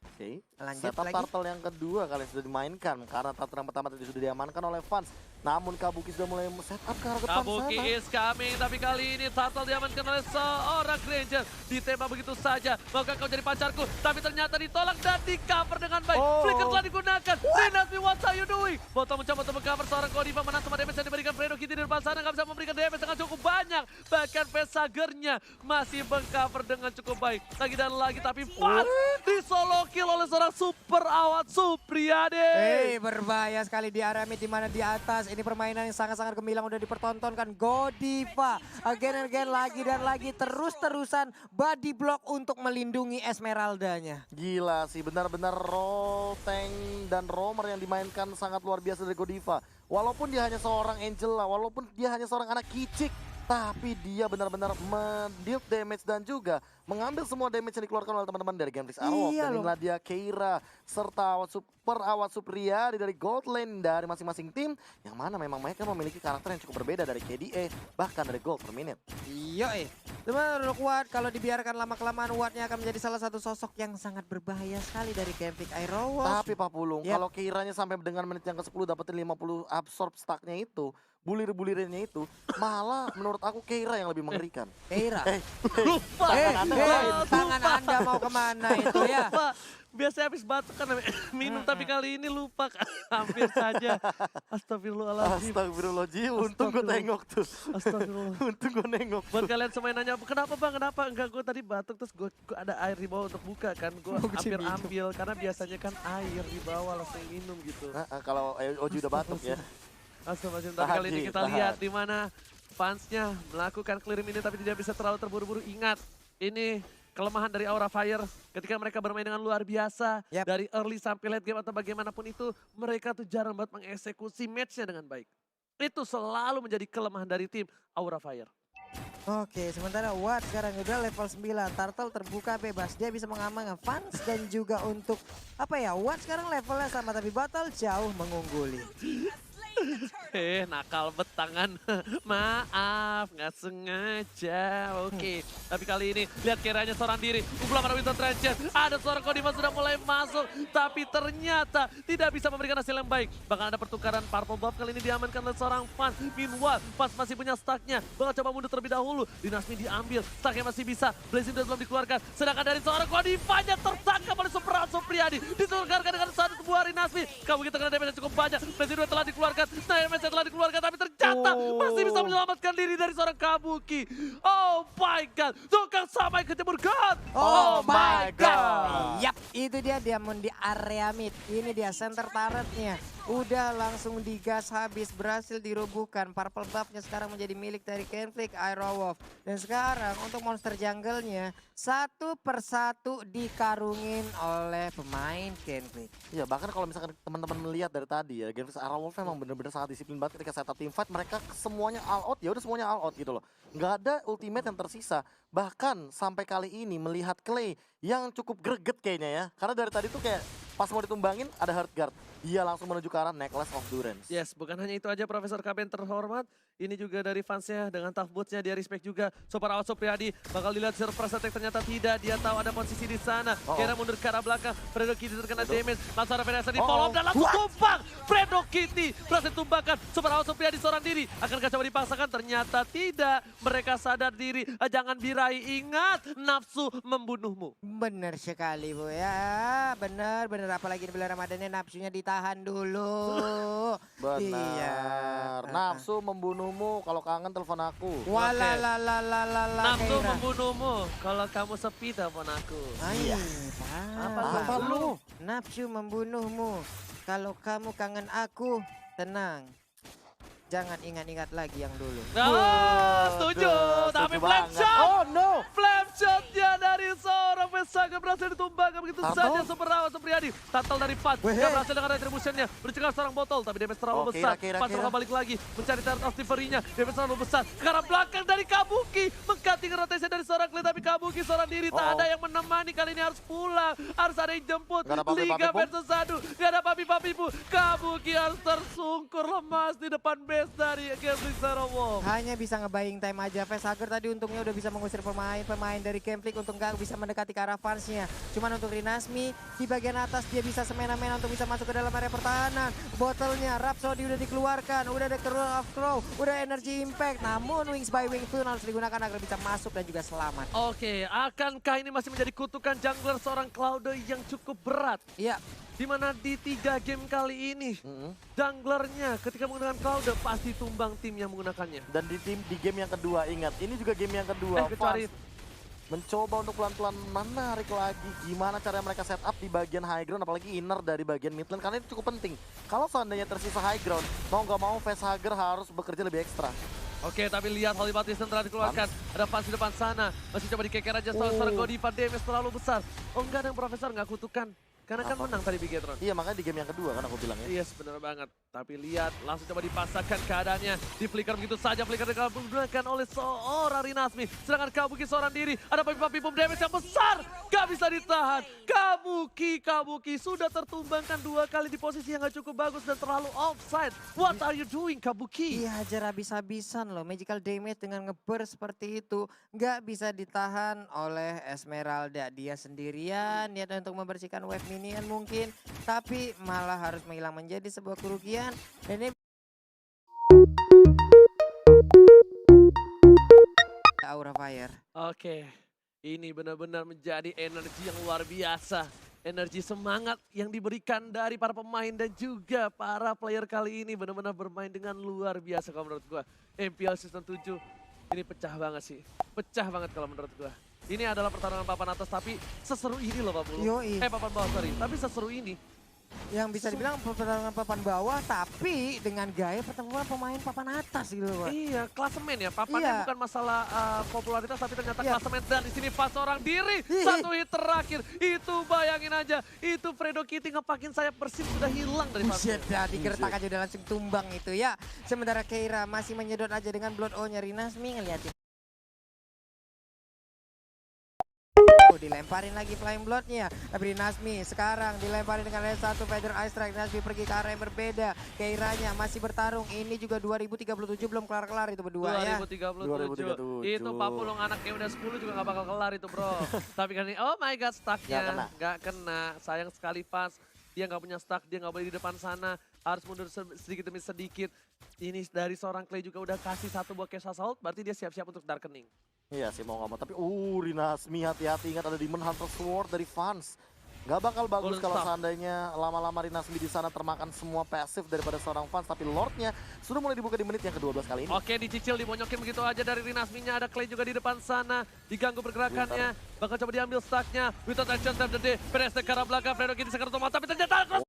Oke, Lanjut setup lagi. turtle yang kedua kali sudah dimainkan karena turtle yang pertama tadi sudah diamankan oleh fans. Namun Kabuki sudah mulai set up ke arah depan Kabuki sana. is coming, tapi kali ini Turtle diamankan oleh seorang Granger. Ditembak begitu saja, maka kau jadi pacarku. Tapi ternyata ditolak dan di cover dengan baik. Oh. Flicker telah digunakan. Renasmi, what are you doing? Botol mencoba untuk meng-cover seorang Godiva, menang sama damage yang diberikan Fredo Kitty di depan sana. Nggak bisa memberikan damage dengan cukup banyak. Bahkan Facehagernya masih meng-cover dengan cukup baik. Lagi dan lagi, tapi pas di solo kill oleh seorang Super Awat Supriyadi. Berbahaya sekali di area mid, di mana di atas ini permainan yang sangat-sangat gemilang udah dipertontonkan. Godiva again and again, lagi dan lagi, terus-terusan body block untuk melindungi Esmeraldanya. Gila sih, benar-benar raw tank dan roamer yang dimainkan sangat luar biasa dari Godiva. Walaupun dia hanya seorang Angela, walaupun dia hanya seorang anak kicik, tapi dia benar-benar mendeal damage dan juga mengambil semua damage yang dikeluarkan oleh teman-teman dari Genflix Arrow. Iya Dan loh. inilah dia Keira serta Super Awat Supriyadi dari gold lane dari masing-masing tim. Yang mana memang mereka memiliki karakter yang cukup berbeda dari KDA, bahkan dari gold per minute. Iya teman untuk Watt, kalau dibiarkan lama-kelamaan Wattnya akan menjadi salah satu sosok yang sangat berbahaya sekali dari Genflix Arrow. Tapi Pak Pulung, Yap. kalau Keiranya sampai dengan menit yang ke-10 dapetin 50 absorb stacknya itu, bulir-bulirannya itu, malah menurut aku Keira yang lebih mengerikan. Keira. Lupa. Tangan Anda mau kemana itu ya? Lupa. Biasanya habis batuk kan minum, tapi kali ini lupa. Hampir saja. Astagfirullahaladzim. Astagfirullahaladzim, untung gue tengok tuh. Astagfirullah. Untung gue nengok. Buat kalian semua yang nanya, kenapa bang, kenapa? Enggak, gue tadi batuk terus gue ada air di bawah untuk buka kan. Gue hampir ambil, karena biasanya kan air di bawah langsung minum gitu. Kalau Oji udah batuk ya. Astagfirullahaladzim, tapi kali ini kita lihat di mana fansnya melakukan clear ini tapi tidak bisa terlalu terburu-buru. Ingat, ini kelemahan dari Aura Fire ketika mereka bermain dengan luar biasa. Yap. Dari early sampai late game atau bagaimanapun itu, mereka tuh jarang banget mengeksekusi matchnya dengan baik. Itu selalu menjadi kelemahan dari tim Aura Fire. Oke, sementara Watt sekarang udah level 9. Turtle terbuka bebas. Dia bisa mengamankan fans dan juga untuk apa ya? Watt sekarang levelnya sama tapi Battle jauh mengungguli. Nakal bet tangan. Maaf, nggak sengaja. Oke, tapi kali ini lihat kiranya seorang diri. Kumpulan para Winter Trencher. Ada seorang Godiva sudah mulai masuk, tapi ternyata tidak bisa memberikan hasil yang baik. Bahkan ada pertukaran purple buff kali ini diamankan oleh seorang Fan. Meanwhile, Fan masih punya stacknya. Bakal coba mundur terlebih dahulu. Dinasmi diambil, stacknya masih bisa. Blazing Dance belum dikeluarkan. Sedangkan dari seorang Godivanya tertangkap oleh Super Supriyadi. Ditukarkan dengan satu buah Dinasmi. Kamu kita kena damage yang cukup banyak. Blazing Dance telah dikeluarkan. Damage yang telah dikeluarkan, tapi ternyata masih bisa menyelamatkan diri dari seorang Kabuki. Oh my god, tukang sampai kejemur god. Oh my god. Yap, itu dia Diamond di area mid. Ini dia center turretnya. Udah langsung digas habis, berhasil dirobohkan. Purple buff-nya sekarang menjadi milik dari Genflix Aerowolf. Dan sekarang untuk monster jungle-nya satu persatu dikarungin oleh pemain Genflix. Iya, bahkan kalau misalkan teman-teman melihat dari tadi ya, Genflix Arrow memang benar-benar sangat disiplin banget ketika setup team fight. Mereka semuanya all out, ya udah semuanya all out gitu loh. Nggak ada ultimate yang tersisa. Bahkan sampai kali ini melihat Clay yang cukup greget kayaknya ya. Karena dari tadi tuh kayak pas mau ditumbangin ada hard guard. Dia langsung menuju ke arah Necklace of Durance. Yes, bukan hanya itu aja Profesor Kaben terhormat. Ini juga dari fansnya dengan tough boots-nya, dia respect juga. Super Awat Supriyadi bakal dilihat surprise attack, ternyata tidak. Dia tahu ada posisi di sana. Kira mundur ke arah belakang. Fredo Kitty terkena damage. Langsung ada Federasi di follow up dan langsung tumbang. Fredo Kitty berhasil tumbangkan. Super Awat Supriyadi seorang diri. Akankah coba dipaksakan? Ternyata tidak. Mereka sadar diri. Jangan birahi, ingat nafsu membunuhmu. Bener sekali Bu ya, bener apalagi di bulan Ramadannya nafsunya ditahan dulu. Benar. Iya. Nafsu membunuhmu, kalau kangen telepon aku. Walalalalala. Nafsu membunuhmu. Kalau kamu sepi telepon aku. Iya. Apa lu? Nafsu membunuhmu. Kalau kamu kangen aku, tenang. Jangan ingat-ingat lagi yang dulu. Setuju. Tapi flame banget. shot. Oh no. Flame shotnya dari seorang Facehager berhasil ditumbangkan begitu saja. Super Awat Supriyadi. Tatal dari Pat. Dia berhasil dengan retributionnya. Mencegah seorang botol. Tapi damage terlalu besar. Pat bakal balik lagi. Mencari Turret of Tiberia-nya. Damage terlalu besar. Ke arah belakang dari Kabuki. Mengganti rotation dari seorang Clay. Tapi Kabuki seorang diri. Tak ada yang menemani. Kali ini harus pulang. Harus ada yang jemput. Liga versus Sadu. Gak ada papi-papi bu. Kabuki harus tersungkur lemas di depan base dari Genflix Arrow. Hanya bisa ngebaying time aja. Facehager tadi untungnya udah bisa mengusir pemain dari Genflix untuk nggak bisa mendekati ke arah fansnya. Cuman untuk Rinasmi di bagian atas dia bisa semena-mena untuk bisa masuk ke dalam area pertahanan. Botolnya Rhapsody udah dikeluarkan, udah ada Curl of Crow, udah Energy Impact. Namun Wings by Wing Tune harus digunakan agar bisa masuk dan juga selamat. Oke, akankah ini masih menjadi kutukan jungler seorang Cloud yang cukup berat? Iya. Dimana di 3 game kali ini, junglernya ketika menggunakan Cloud pasti tumbang tim yang menggunakannya. Dan di game yang kedua, ingat, ini juga game yang kedua. Kecuali Fans mencoba untuk pelan-pelan menarik lagi gimana cara mereka set up di bagian high ground, apalagi inner dari bagian mid lane, karena itu cukup penting. Kalau seandainya tersisa high ground, mau nggak mau facehugger harus bekerja lebih ekstra. Oke, tapi lihat Holy Baptist telah dikeluarkan. Ada fans di depan sana. Masih coba dikeker aja seorang Godiva, damage terlalu besar. Oh enggak, ada yang Profesor nggak kutukan. Karena kan menang tadi Bigetron. Iya, makanya di game yang kedua kan aku bilang ya. Yes, benar banget. Tapi lihat, langsung coba dipasangkan keadaannya. Di flicker begitu saja, flicker digunakan oleh seorang Rinasmi. Sedangkan Kabuki seorang diri, ada pipa boom damage yang besar. Gak bisa ditahan. Kabuki sudah tertumbangkan 2 kali di posisi yang gak cukup bagus dan terlalu offside. What are you doing, Kabuki? Iya, hajar habis-habisan loh. Magical damage dengan ngeburst seperti itu. Nggak bisa ditahan oleh Esmeralda. Dia sendirian, niat untuk membersihkan wave minion mungkin. Tapi malah harus menghilang menjadi sebuah kerugian. Dan ini Aura Fire. Oke, ini benar-benar menjadi energi yang luar biasa. Energi semangat yang diberikan dari para pemain dan juga para player kali ini benar-benar bermain dengan luar biasa kalau menurut gua. MPL Season 7 ini pecah banget sih. Pecah banget kalau menurut gua. Ini adalah pertarungan papan atas tapi seseru ini loh Pak Bulu. Yoi. Papan bawah, sorry. Tapi seseru ini. Yang bisa dibilang pertarungan papan bawah tapi dengan gaya pertemuan pemain papan atas gitu loh. Iya, klasemen ya. Papannya Iya. bukan masalah popularitas tapi ternyata Iya. klasemen. Dan di sini pas seorang diri. Ih. 1 hit terakhir. Itu bayangin aja. Itu Fredo Kitty ngepakin sayap Persib sudah hilang dari Fast. Buset dah, digertak aja udah langsung tumbang itu ya. Sementara Keira masih menyedot aja dengan Blood O-nya Rinasmi ngeliatin. Dilemparin lagi Flying Blood-nya. Tapi Rinasmi sekarang dilemparin dengan S1 Feather Ice Strike. Rinasmi pergi ke arah yang berbeda. Keiranya masih bertarung. Ini juga 2037 belum kelar-kelar itu berdua ya. 2037. Itu Papulung anaknya udah 10 juga gak bakal kelar itu bro. Tapi kan ini, oh my god, stucknya gak kena. Sayang sekali pas. Dia gak punya stuck, dia gak boleh di depan sana. Harus mundur sedikit demi sedikit. Ini dari seorang Clay juga udah kasih 1 buah Cash Assault. Berarti dia siap-siap untuk Darkening. Iya sih mau nggak mau, tapi Rinasmi hati-hati, ingat ada Demon Hunter Sword dari fans. Gak bakal bagus kalau seandainya lama-lama Rinasmi di sana termakan semua pasif daripada seorang fans, tapi Lordnya sudah mulai dibuka di menit yang ke-12 kali ini. Oke, dicicil, dimonyokin begitu aja dari Rinasminya. Ada Clay juga di depan sana, diganggu pergerakannya. Bakal coba diambil stacknya. Without action, tap the day. PST ke arah belakang, Fredo Kitty sekarang otomatis, tapi ternyata cross.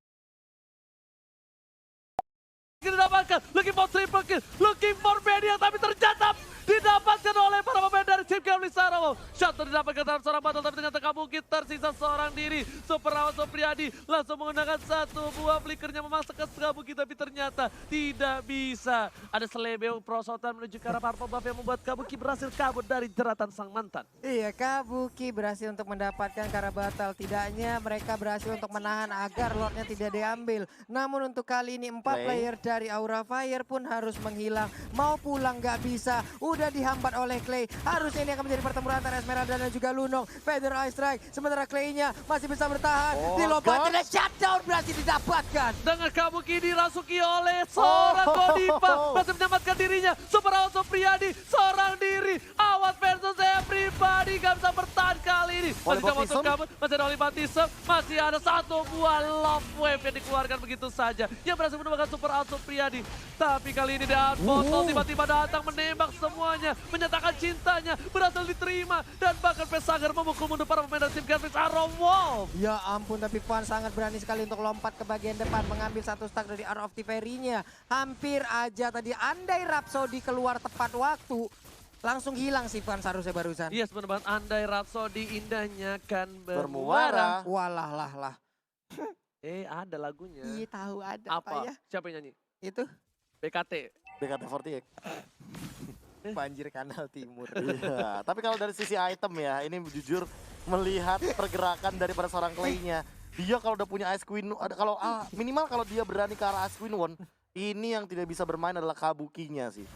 Didapatkan, looking for triple kill, looking for media, tapi ternyata didapatkan oleh para pemain dari tim Kevin Sarawak. Shot didapatkan dalam seorang battle, tapi ternyata Kabuki tersisa seorang diri. Super Rawat Sopriadi langsung menggunakan 1 buah flickernya memaksa ke Kabuki, tapi ternyata tidak bisa. Ada selebeo prosotan menuju ke arah Purple Buff yang membuat Kabuki berhasil kabur dari jeratan sang mantan. Iya, Kabuki berhasil untuk mendapatkan Kara Battle. Tidaknya mereka berhasil untuk menahan agar Lordnya tidak diambil. Namun untuk kali ini 4 player dari Aura Fire pun harus menghilang. Mau pulang nggak bisa. Udah dihambat oleh Clay. Harusnya ini akan menjadi pertempuran antara Esmeralda dan juga Lunong. Feather Ice Strike. Sementara Clay-nya masih bisa bertahan. Dilompatin dan shutdown berhasil didapatkan. Dengan Kabuki dirasuki oleh seorang Godiva. Masih menyelamatkan dirinya. Super Rawat Sopriadi seorang diri. Awat versus everybody. Gak bisa bertahan kali ini. Masih coba untuk kabur. Masih ada Olivatism. Masih ada 1 buah love wave yang dikeluarkan begitu saja. Yang berhasil menemukan Super Rawat Sopriadi. Tapi kali ini Dan Botol tiba-tiba datang menembak semuanya. Menyatakan cintanya. Berhasil diterima. Dan bahkan Pesager memukul mundur para pemain dari tim Kevin Sarawak. Ya ampun, tapi Fan sangat berani sekali untuk lompat ke bagian depan. Mengambil 1 stack dari Art of Tiferi-nya. Hampir aja tadi andai Rhapsody keluar tepat waktu. Langsung hilang sih Fan seharusnya barusan. Yes, benar banget. Andai Rhapsody indahnya kan bermuara. Walah lah lah. Ada lagunya. Iya tahu ada Apa? ya. Siapa yang nyanyi? Itu BKT. BKT48. banjir Kanal Timur. Iya, tapi kalau dari sisi item ya, ini jujur melihat pergerakan daripada seorang Clay-nya. Dia kalau udah punya Ice Queen, kalau minimal kalau dia berani ke arah Ice Queen One, ini yang tidak bisa bermain adalah Kabukinya sih.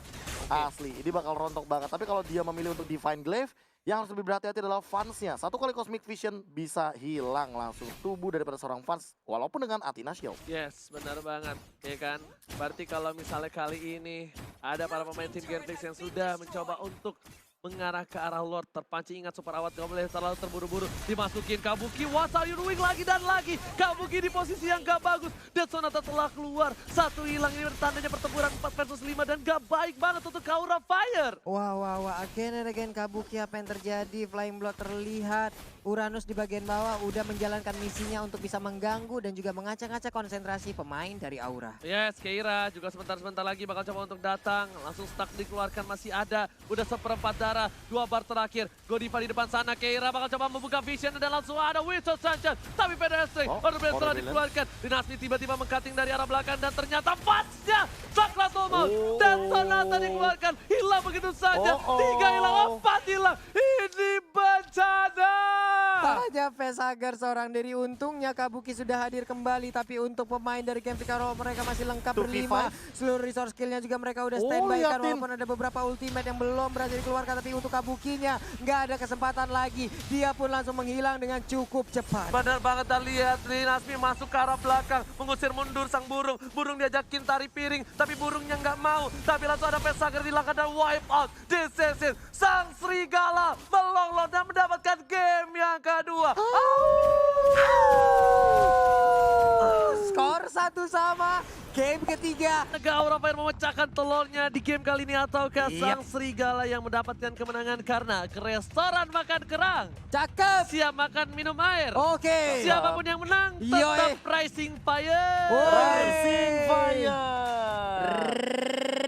Asli, ini bakal rontok banget. Tapi kalau dia memilih untuk Divine Glaive, Yang harus lebih berhati-hati adalah fansnya. Satu kali Cosmic Vision bisa hilang langsung tubuh daripada seorang fans, walaupun dengan Athena Shield. Yes, benar banget, ya kan? Berarti kalau misalnya kali ini ada para pemain tim Genflix yang sudah mencoba untuk mengarah ke arah Lord, terpancing, ingat super awat gak boleh terlalu terburu-buru, dimasukin Kabuki, what are you doing lagi dan lagi, Kabuki di posisi yang gak bagus, Death Sonata telah keluar, satu hilang, ini tandanya pertempuran 4 versus 5 dan gak baik banget untuk Kaura Fire. Wah, again and again Kabuki, apa yang terjadi, Flying Blood terlihat, Uranus di bagian bawah udah menjalankan misinya untuk bisa mengganggu dan juga mengacak-acak konsentrasi pemain dari Aura. Yes, Keira juga sebentar lagi bakal coba untuk datang, langsung stuck dikeluarkan, masih ada, udah seperempat darah, 2 bar terakhir, Godiva di depan sana, Keira bakal coba membuka vision dan langsung ada Witcher Sanchez, tapi pedestrian, order blast telah dikeluarkan, Dinasti tiba-tiba mengcutting dari arah belakang dan ternyata pasnya, Sakratomo, dan Sonata dikeluarkan, hilang begitu saja, 3 hilang, 4 hilang, ini bencana! Saja Vesagar seorang diri, untungnya Kabuki sudah hadir kembali, tapi untuk pemain dari Game Piccaro mereka masih lengkap berlima, seluruh resource skillnya juga mereka udah standby kan, walaupun ada beberapa ultimate yang belum berhasil dikeluarkan, tapi untuk Kabukinya nggak ada kesempatan lagi, dia pun langsung menghilang dengan cukup cepat. Benar banget, dan lihat Dinasmi masuk ke arah belakang, mengusir mundur sang burung, burung diajakin tari piring, tapi burungnya nggak mau, tapi langsung ada Vesagar dilangkah dan wipe out, this is it, sang serigala melolong dan mendapatkan game yang kedua. Skor 1-1, game ketiga. Aura Fire memecahkan telurnya di game kali ini ataukah sang serigala yang mendapatkan kemenangan karena ke restoran makan kerang. Cakep. Siap makan minum air. Oke. Siapapun yang menang tetap Rising Fire. Rising Fire.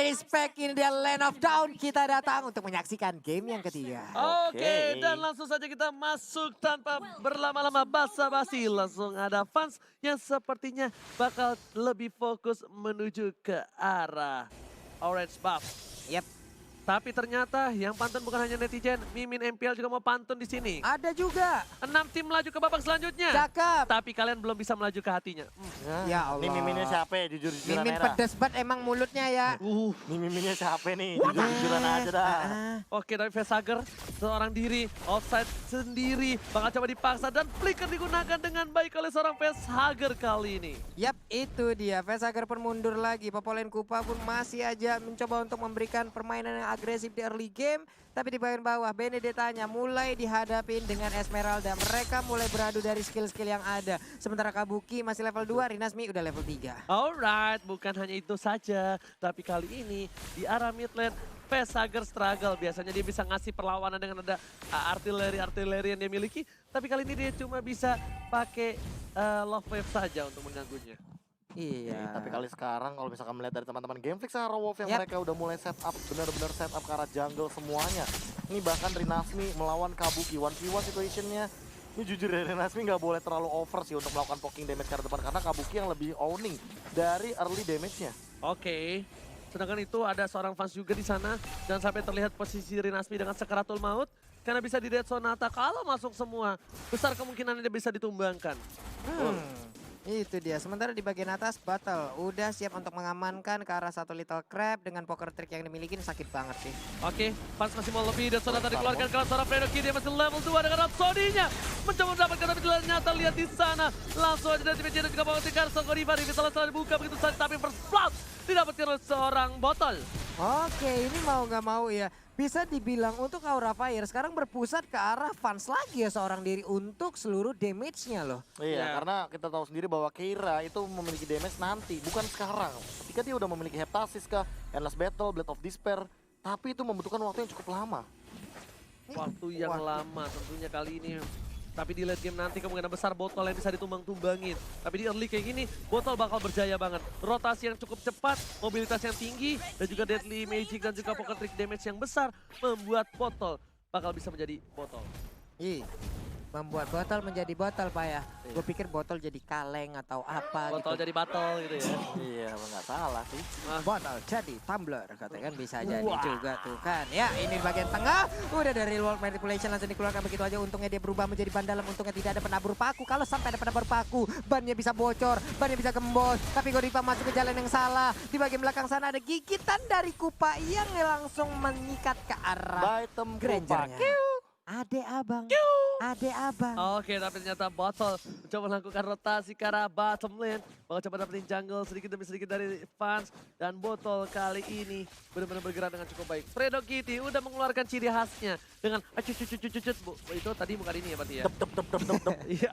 Respect, ini dia Land of Dawn. Kita datang untuk menyaksikan game yang ketiga. Oke, dan langsung saja kita masuk tanpa berlama-lama basa-basi. Langsung ada fans yang sepertinya bakal lebih fokus menuju ke arah Orange Buff. Yep. Tapi ternyata yang pantun bukan hanya netizen, Mimin MPL juga mau pantun di sini. Ada juga. 6 tim melaju ke babak selanjutnya. Cakep. Tapi kalian belum bisa melaju ke hatinya. Ya Allah. Ini miminnya siapa ya, jujur-jujuran Mimin Era. pedes banget emang mulutnya ya. Ini miminnya siapa nih, jujur-jujuran aja dah. Oke, tapi Vesagar seorang diri, offside sendiri, bakal coba dipaksa dan flicker digunakan dengan baik oleh seorang Vesagar kali ini. Yap, itu dia. Vesagar pun mundur lagi. Popolen Kupa pun masih aja mencoba untuk memberikan permainan yang agresif di early game. Tapi di bagian bawah, Benedettanya mulai dihadapin dengan Esmeralda. Mereka mulai beradu dari skill-skill yang ada. Sementara Kabuki masih level 2, Rinasmi udah level 3. Alright, bukan hanya itu saja. Tapi kali ini di arah mid lane, Vesagar struggle. Biasanya dia bisa ngasih perlawanan dengan ada artileri yang dia miliki. Tapi kali ini dia cuma bisa pakai love wave saja untuk mengganggunya. Iya. Tapi kali sekarang kalau misalkan melihat dari teman-teman Gameflix Arrow Wolf yang Yap. mereka udah mulai setup, benar-benar setup ke arah jungle semuanya. Ini bahkan Rinasmi melawan Kabuki, 1v1 situationnya. Ini jujur ya, Rinasmi nggak boleh terlalu over sih untuk melakukan poking damage ke arah depan, karena Kabuki yang lebih owning dari early damage-nya. Oke. Sedangkan itu ada seorang fans juga di sana. Dan sampai terlihat posisi Rinasmi dengan sekaratul maut. Karena bisa di Death Sonata, kalau masuk semua, besar kemungkinan dia bisa ditumbangkan. Itu dia. Sementara di bagian atas, Battle udah siap untuk mengamankan ke arah satu Little Crab dengan poker trick yang dimiliki. Sakit banget sih. Oke, fans masih mau lebih. Death Sonata dikeluarkan ke seorang Fredoki. Dia masih level 2 dengan Rhapsody-nya. Mencoba mendapatkan, tapi ternyata lihat di sana. Langsung aja dari Vegeta juga bawa tikar. Godiva Revital setelah dibuka begitu saja. Tapi first blood didapatkan oleh seorang botol. Oke, ini mau nggak mau ya. Bisa dibilang untuk Aura Fire sekarang berpusat ke arah fans lagi ya seorang diri untuk seluruh damage-nya loh. Iya, Ya. karena kita tahu sendiri bahwa Keira itu memiliki damage nanti, bukan sekarang. Ketika dia udah memiliki Heptasis kah, Endless Battle, Blade of Despair, tapi itu membutuhkan waktu yang cukup lama. Waktu yang lama tentunya kali ini. Tapi di late game nanti kemungkinan besar botol yang bisa ditumbang-tumbangin. Tapi di early kayak gini, botol bakal berjaya banget. Rotasi yang cukup cepat, mobilitas yang tinggi, dan juga deadly magic dan juga poker trick damage yang besar membuat botol bakal bisa menjadi botol. Membuat botol menjadi botol Pak ya. Gue pikir botol jadi kaleng atau apa Botol gitu. jadi botol gitu ya. Iya, nggak salah sih. Botol jadi tumbler katanya kan bisa jadi juga tuh kan. Ya ini bagian tengah udah dari world manipulation langsung dikeluarkan begitu aja. Untungnya dia berubah menjadi ban dalam. Untungnya tidak ada penabur paku. Kalau sampai ada penabur paku, bannya bisa bocor, bannya bisa gembos. Tapi Godiva masuk ke jalan yang salah. Di bagian belakang sana ada gigitan dari Kupa yang langsung mengikat ke arah Baitem Grangernya. Kupa. Ade abang. Ade abang. Oke, tapi ternyata Bottle mencoba melakukan rotasi ke arah bottom lane. Bakal coba dapetin jungle sedikit demi sedikit dari fans. Dan Bottle kali ini benar-benar bergerak dengan cukup baik. Fredo Kitty udah mengeluarkan ciri khasnya dengan acut. Itu tadi bukan ini ya berarti ya? Dep. Iya,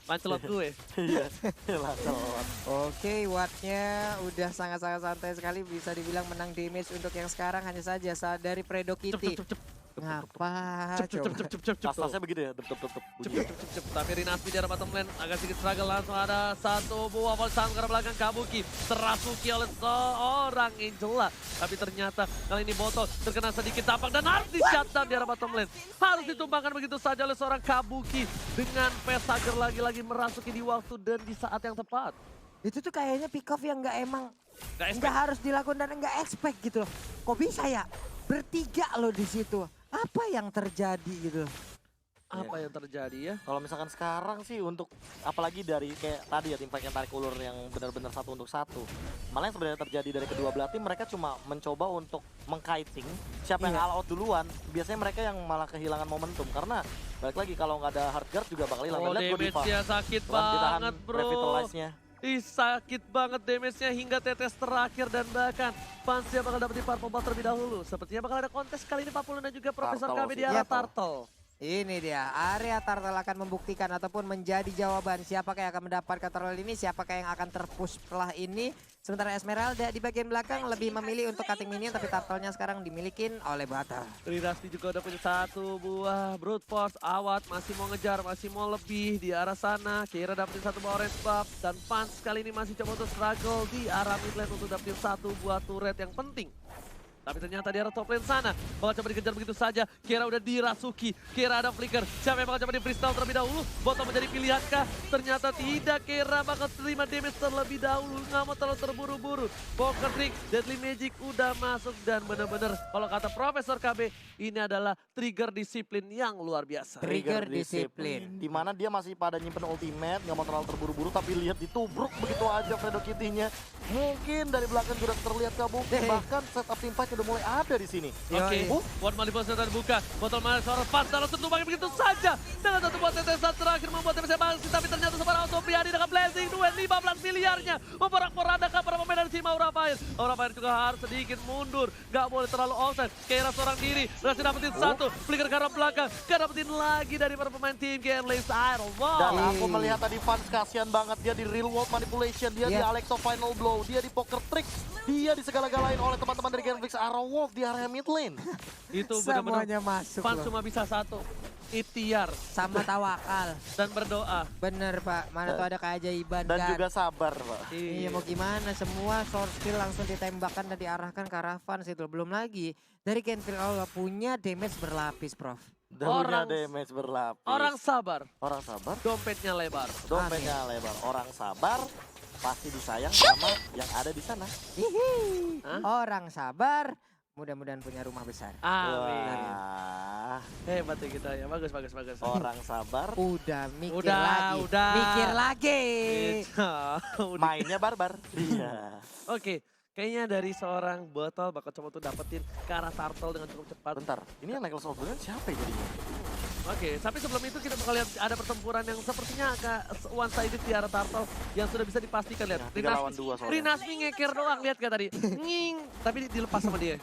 mancelot gue. Iya, Lancelot. Oke, Wattnya udah sangat-sangat santai sekali. Bisa dibilang menang damage untuk yang sekarang hanya saja dari Fredo Kitty. Ngapa? Coba. Asasnya begitu ya, dep. Bunyi. Cep. Tapi Rinasmi di arah bottom lane agak sedikit struggle, langsung ada satu buah volley ke arah belakang Kabuki. Terasuki oleh seorang Angela. Tapi ternyata kali ini Botol terkena sedikit tapak dan harus di-shutdown di arah bottom lane. Harus ditumbangkan begitu saja oleh seorang Kabuki. Dengan Pesager lagi-lagi merasuki di waktu dan di saat yang tepat. Itu tuh kayaknya pick off yang Nggak nggak harus dilakukan dan nggak expect gitu loh. Kok bisa ya? Bertiga loh di situ. Apa yang terjadi gitu? Apa yang terjadi ya? Kalau misalkan sekarang sih untuk apalagi dari kayak tadi ya tim fight yang tarik ulur yang benar-benar 1 untuk 1. Malah yang sebenarnya terjadi dari kedua belah tim mereka cuma mencoba untuk mengkiting siapa yang all out duluan. Biasanya mereka yang malah kehilangan momentum karena balik lagi kalau nggak ada hard guard juga bakal hilang. Oh, Lihat Godiva. damage-nya sakit Ditahan banget bro. revitalize-nya. Ih, sakit banget damage-nya hingga tetes terakhir dan bahkan fansnya bakal dapetin purple ball terlebih dahulu. Sepertinya bakal ada kontes kali ini Papulun dan juga Profesor Turtle KB di sih. arah Yep. Turtle. Ini dia, area Turtle akan membuktikan ataupun menjadi jawaban siapakah yang akan mendapatkan Turtle ini, siapakah yang akan terpush setelah ini. Sementara Esmeralda di bagian belakang lebih memilih untuk cutting minion, tapi Turtle-nya sekarang dimilikin oleh Battle. Rinasmi juga udah punya satu buah brute force. Awat masih mau ngejar, masih mau lebih di arah sana. Kira dapetin satu buah orange buff. Dan Fans kali ini masih coba untuk struggle di arah mid lane untuk dapetin satu buah turret yang penting. Tapi ternyata di arah top lane sana bakal coba dikejar begitu saja. Kira udah dirasuki, Kira ada flicker. Siapa yang bakal coba di freestyle terlebih dahulu? Botol menjadi pilihankah? Ternyata tidak, Kira bakal terima damage terlebih dahulu. Nggak mau terlalu terburu-buru. Poker Trick, Deadly Magic udah masuk dan bener-bener kalau kata Profesor KB ini adalah trigger disiplin yang luar biasa. Trigger disiplin. Dimana dia masih pada nyimpen ultimate, nggak mau terlalu terburu-buru, tapi lihat ditubruk begitu aja Fredo Kitty-nya. Mungkin dari belakang sudah terlihat Kabuki, bahkan setup tim fight udah mulai ada di sini. Oke, One Malibos terbuka. Botol mana seorang Fans lalu tertumbang begitu saja. Dengan satu buah tetesan terakhir membuat TPC bangsi. Tapi ternyata seorang Autopriadi dengan blazing duel 15 miliarnya. Memporak-porandakan para pemain dari tim Aura Fire. Aura Fire juga harus sedikit mundur. Gak boleh terlalu offside. Kira seorang diri. Berhasil dapetin satu. Flicker ke arah belakang. Gak dapetin lagi dari para pemain tim Gameless Iron Dan Wow. aku melihat tadi Fans kasihan banget, dia di real world manipulation, dia di Alexo final blow, dia di poker trick, dia disegala-galain oleh teman-teman dari Genflix Arrow Wolf di area mid lane. Itu benar-benar Semuanya masuk Fans loh. cuma bisa satu. Ikhtiar Sama tawakal. dan berdoa. Bener Pak, mana tuh ada keajaiban Dan kan. juga sabar, Pak. Iya mau gimana, semua source skill langsung ditembakkan dan diarahkan ke arah Fans itu. Belum lagi dari Kenfield Allah punya damage berlapis Prof. Daunnya Orang- damage berlapis. Orang sabar, Orang sabar, dompetnya lebar. dompetnya lebar. Orang sabar pasti disayang sama yang ada di sana. Hihi. Hah? Orang sabar, mudah-mudahan punya rumah besar. Amin. Wah, Hebat ya kita ya. Bagus, bagus, bagus. orang sabar, Udah mikir Udah, lagi, udah. mikir lagi. Udah. mainnya barbar. Iya. Oke, kayaknya dari seorang Botol bakal coba tuh dapetin ke arah Turtle dengan cukup cepat. Bentar, ini yang Necklace of Brilliance siapa ya jadinya? Oke, tapi sebelum itu kita bakal lihat ada pertempuran yang sepertinya agak one sided di arah Turtle yang sudah bisa dipastikan lihat. Ya, 3 lawan 2 soalnya. Rinasmi ngeker doang lihat gak tadi? Nging, tapi dilepas sama dia.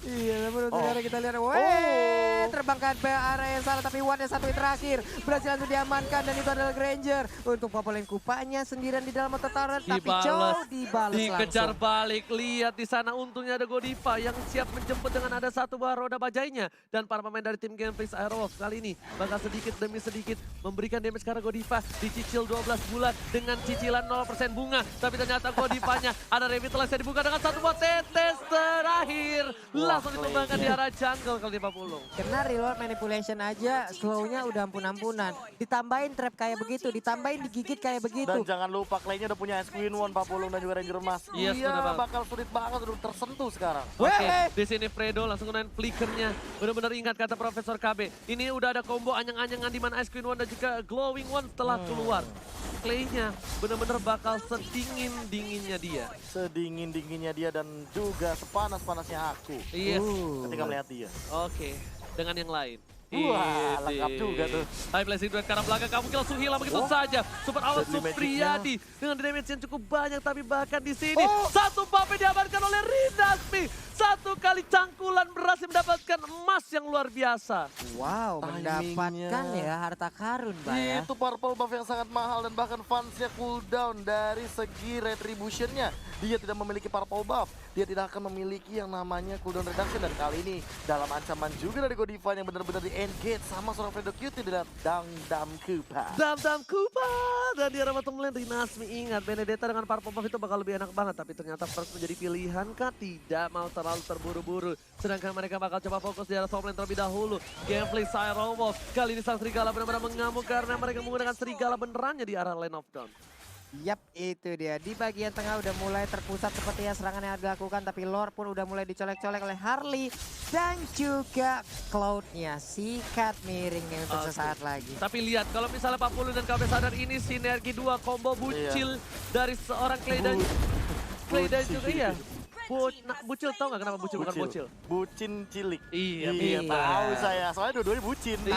Iya, namun untuk Oh. sekarang kita lihat, weh, terbangkan ke area yang salah, tapi one yang satu yang terakhir berhasil langsung diamankan dan itu adalah Granger untuk Popoleng Kupanya sendirian di dalam otot tapi Chow dibalas dikejar langsung. balik. Lihat di sana untungnya ada Godiva yang siap menjemput dengan ada satu buah roda bajainya dan para pemain dari tim Gameplays Aerowolf kali ini bakal sedikit demi sedikit memberikan damage ke arah Godiva, dicicil 12 bulan dengan cicilan 0% bunga, tapi ternyata Godivanya ada revitalize yang dibuka dengan satu buah tetes terakhir. Langsung ditumbangkan di arah jungle kali 50. Kena reload manipulation aja, slownya udah ampun-ampunan. Ditambahin trap kayak begitu, ditambahin digigit kayak begitu. Dan jangan lupa Clay-nya udah punya Ice Queen One, Papulung dan juga Ranger Emas. Yes, Iya, bener banget. bakal sulit banget, udah tersentuh sekarang. Oke, di sini Fredo langsung gunain flickernya. Benar-benar ingat kata Profesor KB. Ini udah ada combo anyang-anyangan di mana Ice Queen One dan juga Glowing One setelah keluar. Clay-nya benar-benar bakal sedingin-dinginnya dia. Sedingin-dinginnya dia dan juga sepanas-panasnya aku Yes. ketika melihat dia. Oke. dengan yang lain. Wah, lengkap Ini. juga tuh. High blessing duet ke arah belakang, kamu langsung hilang begitu saja. Super awal deadly Supriyadi dengan damage yang cukup banyak, tapi bahkan di sini Oh. satu buff yang diamankan oleh Rinasmi. Satu kali cangkulan berhasil mendapatkan emas yang luar biasa. Wow, Timingnya. mendapatkan ya harta karun, Pak ya. Itu purple buff yang sangat mahal dan bahkan fansnya cooldown dari segi retributionnya. Dia tidak memiliki purple buff, dia tidak akan memiliki yang namanya cooldown reduction. Dan kali ini dalam ancaman juga dari Godivine yang benar-benar di engage sama seorang Fredo Cutie dengan Dam Kupa. Dam Kupa dan di arah bottom lane Rinasmi ingat Benedetta dengan purple buff itu bakal lebih enak banget, tapi ternyata first menjadi pilihan kah? Tidak mau terlalu terburu-buru, sedangkan mereka bakal coba fokus di arah top lane terlebih dahulu. Gameplay Siren Wolf kali ini sang serigala benar-benar mengamuk karena mereka menggunakan serigala benerannya di arah lane of dawn. Yap, itu dia. Di bagian tengah udah mulai terpusat seperti yang serangan yang dilakukan, tapi lore pun udah mulai dicolek-colek oleh Harley dan juga Cloud-nya. Sikat miring nih untuk Oke. sesaat lagi. Tapi lihat kalau misalnya Pak Pulu dan KB Sadar ini sinergi dua combo bucil dari seorang Clay dan juga iya. Bucil tau gak kenapa bucil bukan bocil? Bucin cilik. Iya, Iya, iya. tahu saya. Soalnya dua-duanya bucin. Iya,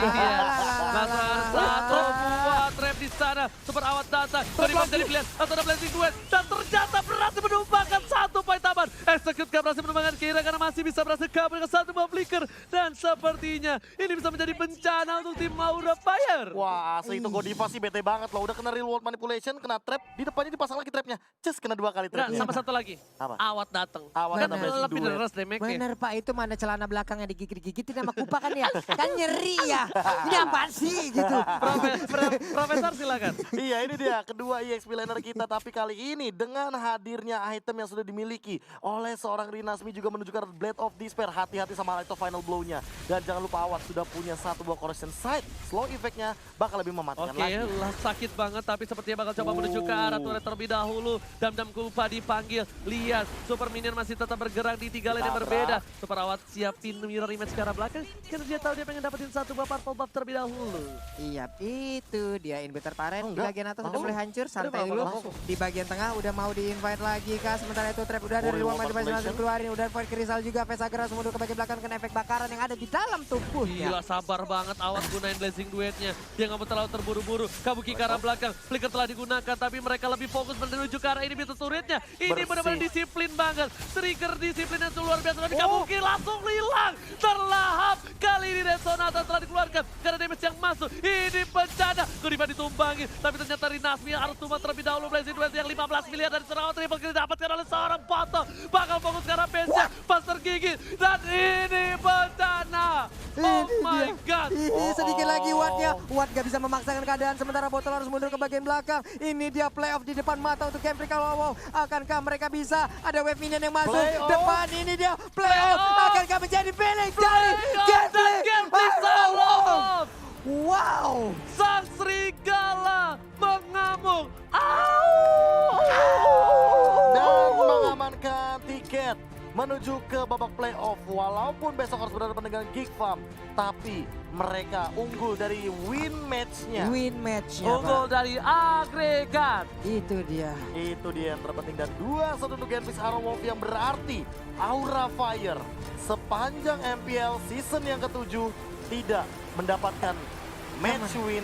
masalah satu buat trap di sana. Super awat datang, Godivine jadi pilihan atau ada blessing duet. Dan ternyata berhasil menumbangkan satu poin taman. Execute gak berhasil menumbangkan Kira karena masih bisa berhasil kabur dengan satu buah flicker. Dan sepertinya ini bisa menjadi bencana untuk tim Aura Fire. Wah, asli itu Godiva sih bete banget loh. Udah kena real world manipulation, kena trap. Di depannya dipasang lagi trapnya. Cus, kena 2 kali Nah, trapnya. sama satu lagi. Apa? Awat datang. Awat Kan ada blessing lebih duet. deras damage-nya. Bener Pak, itu mana celana belakangnya digigit-gigitin sama Kupa kan ya? Kan nyeri ya. Ini apaan sih gitu. Profesor silakan. Iya, ini dia kedua EXP laner kita, tapi kali ini dengan hadirnya item yang sudah dimiliki oleh seorang Rinasmi juga menunjukkan Blade of Despair. Hati-hati sama itu final blow-nya. Dan jangan lupa Awat sudah punya satu buah correction sight. Slow effect-nya bakal lebih mematikan Oke, lagi. lah sakit banget tapi sepertinya bakal coba menuju ke arah turret terlebih dahulu. Dam Kupa dipanggil. Lihat, Super Minion masih tetap bergerak di 3 lane yang Tabrak. berbeda. Super Awat siapin mirror image ke arah belakang karena dia tahu dia pengen dapetin satu buah purple buff terlebih dahulu. Iya, itu dia inverter parent. Di Enggak. bagian atas udah Langsung. mulai hancur, santai Udah, dulu. langsung. Di bagian tengah udah mau di-invite lagi kah. Sementara itu trap udah dari Boleh ruang water masing-masing collection. keluarin. Udah point Crystal juga, Vesagera mundur ke bagian belakang kena efek bakaran yang ada di dalam tubuhnya. Gila, sabar banget Awat gunain blessing duetnya. Dia nggak mau terlalu terburu-buru. Kabuki ke arah belakang. Flicker telah digunakan tapi mereka lebih fokus menuju ke arah ini pintu turretnya. Ini Bersih. benar-benar disiplin banget. Trigger disiplin yang luar biasa. Tapi Kabuki langsung hilang. Terlahap. Kali ini Red Sonata telah dikeluarkan karena damage yang masuk. Ini bencana. Godivine ditumbangi. Tapi ternyata Rinasmi harus tumbang terlebih dahulu. Blessing duet yang 15 miliar dari serangan triple kill didapatkan oleh seorang Boto. Bakal fokus ke arah base-nya. Pas tergigit. Dan ini bencana. Oh my god. Ih, sedikit lagi Wattnya. Watt gak bisa memaksakan keadaan sementara Botol harus mundur ke bagian belakang. Ini dia playoff di depan mata untuk Game Freak. Wow, akankah mereka bisa? Ada wave minion yang masuk. Playoff. Depan ini dia playoff. Akankah menjadi pilih dari Game Freak? Gameplay Oh, wow. Sang serigala mengamuk. Dan mengamankan tiket menuju ke babak playoff. Walaupun besok harus berhadapan dengan Geek Farm, tapi mereka unggul dari win match-nya. Win match-nya, Unggul Pak. dari agregat. Itu dia. Itu dia yang terpenting. Dan 2-1 untuk Genfis Arrow Wolf yang berarti Aura Fire sepanjang MPL season yang ke-7 tidak mendapatkan match win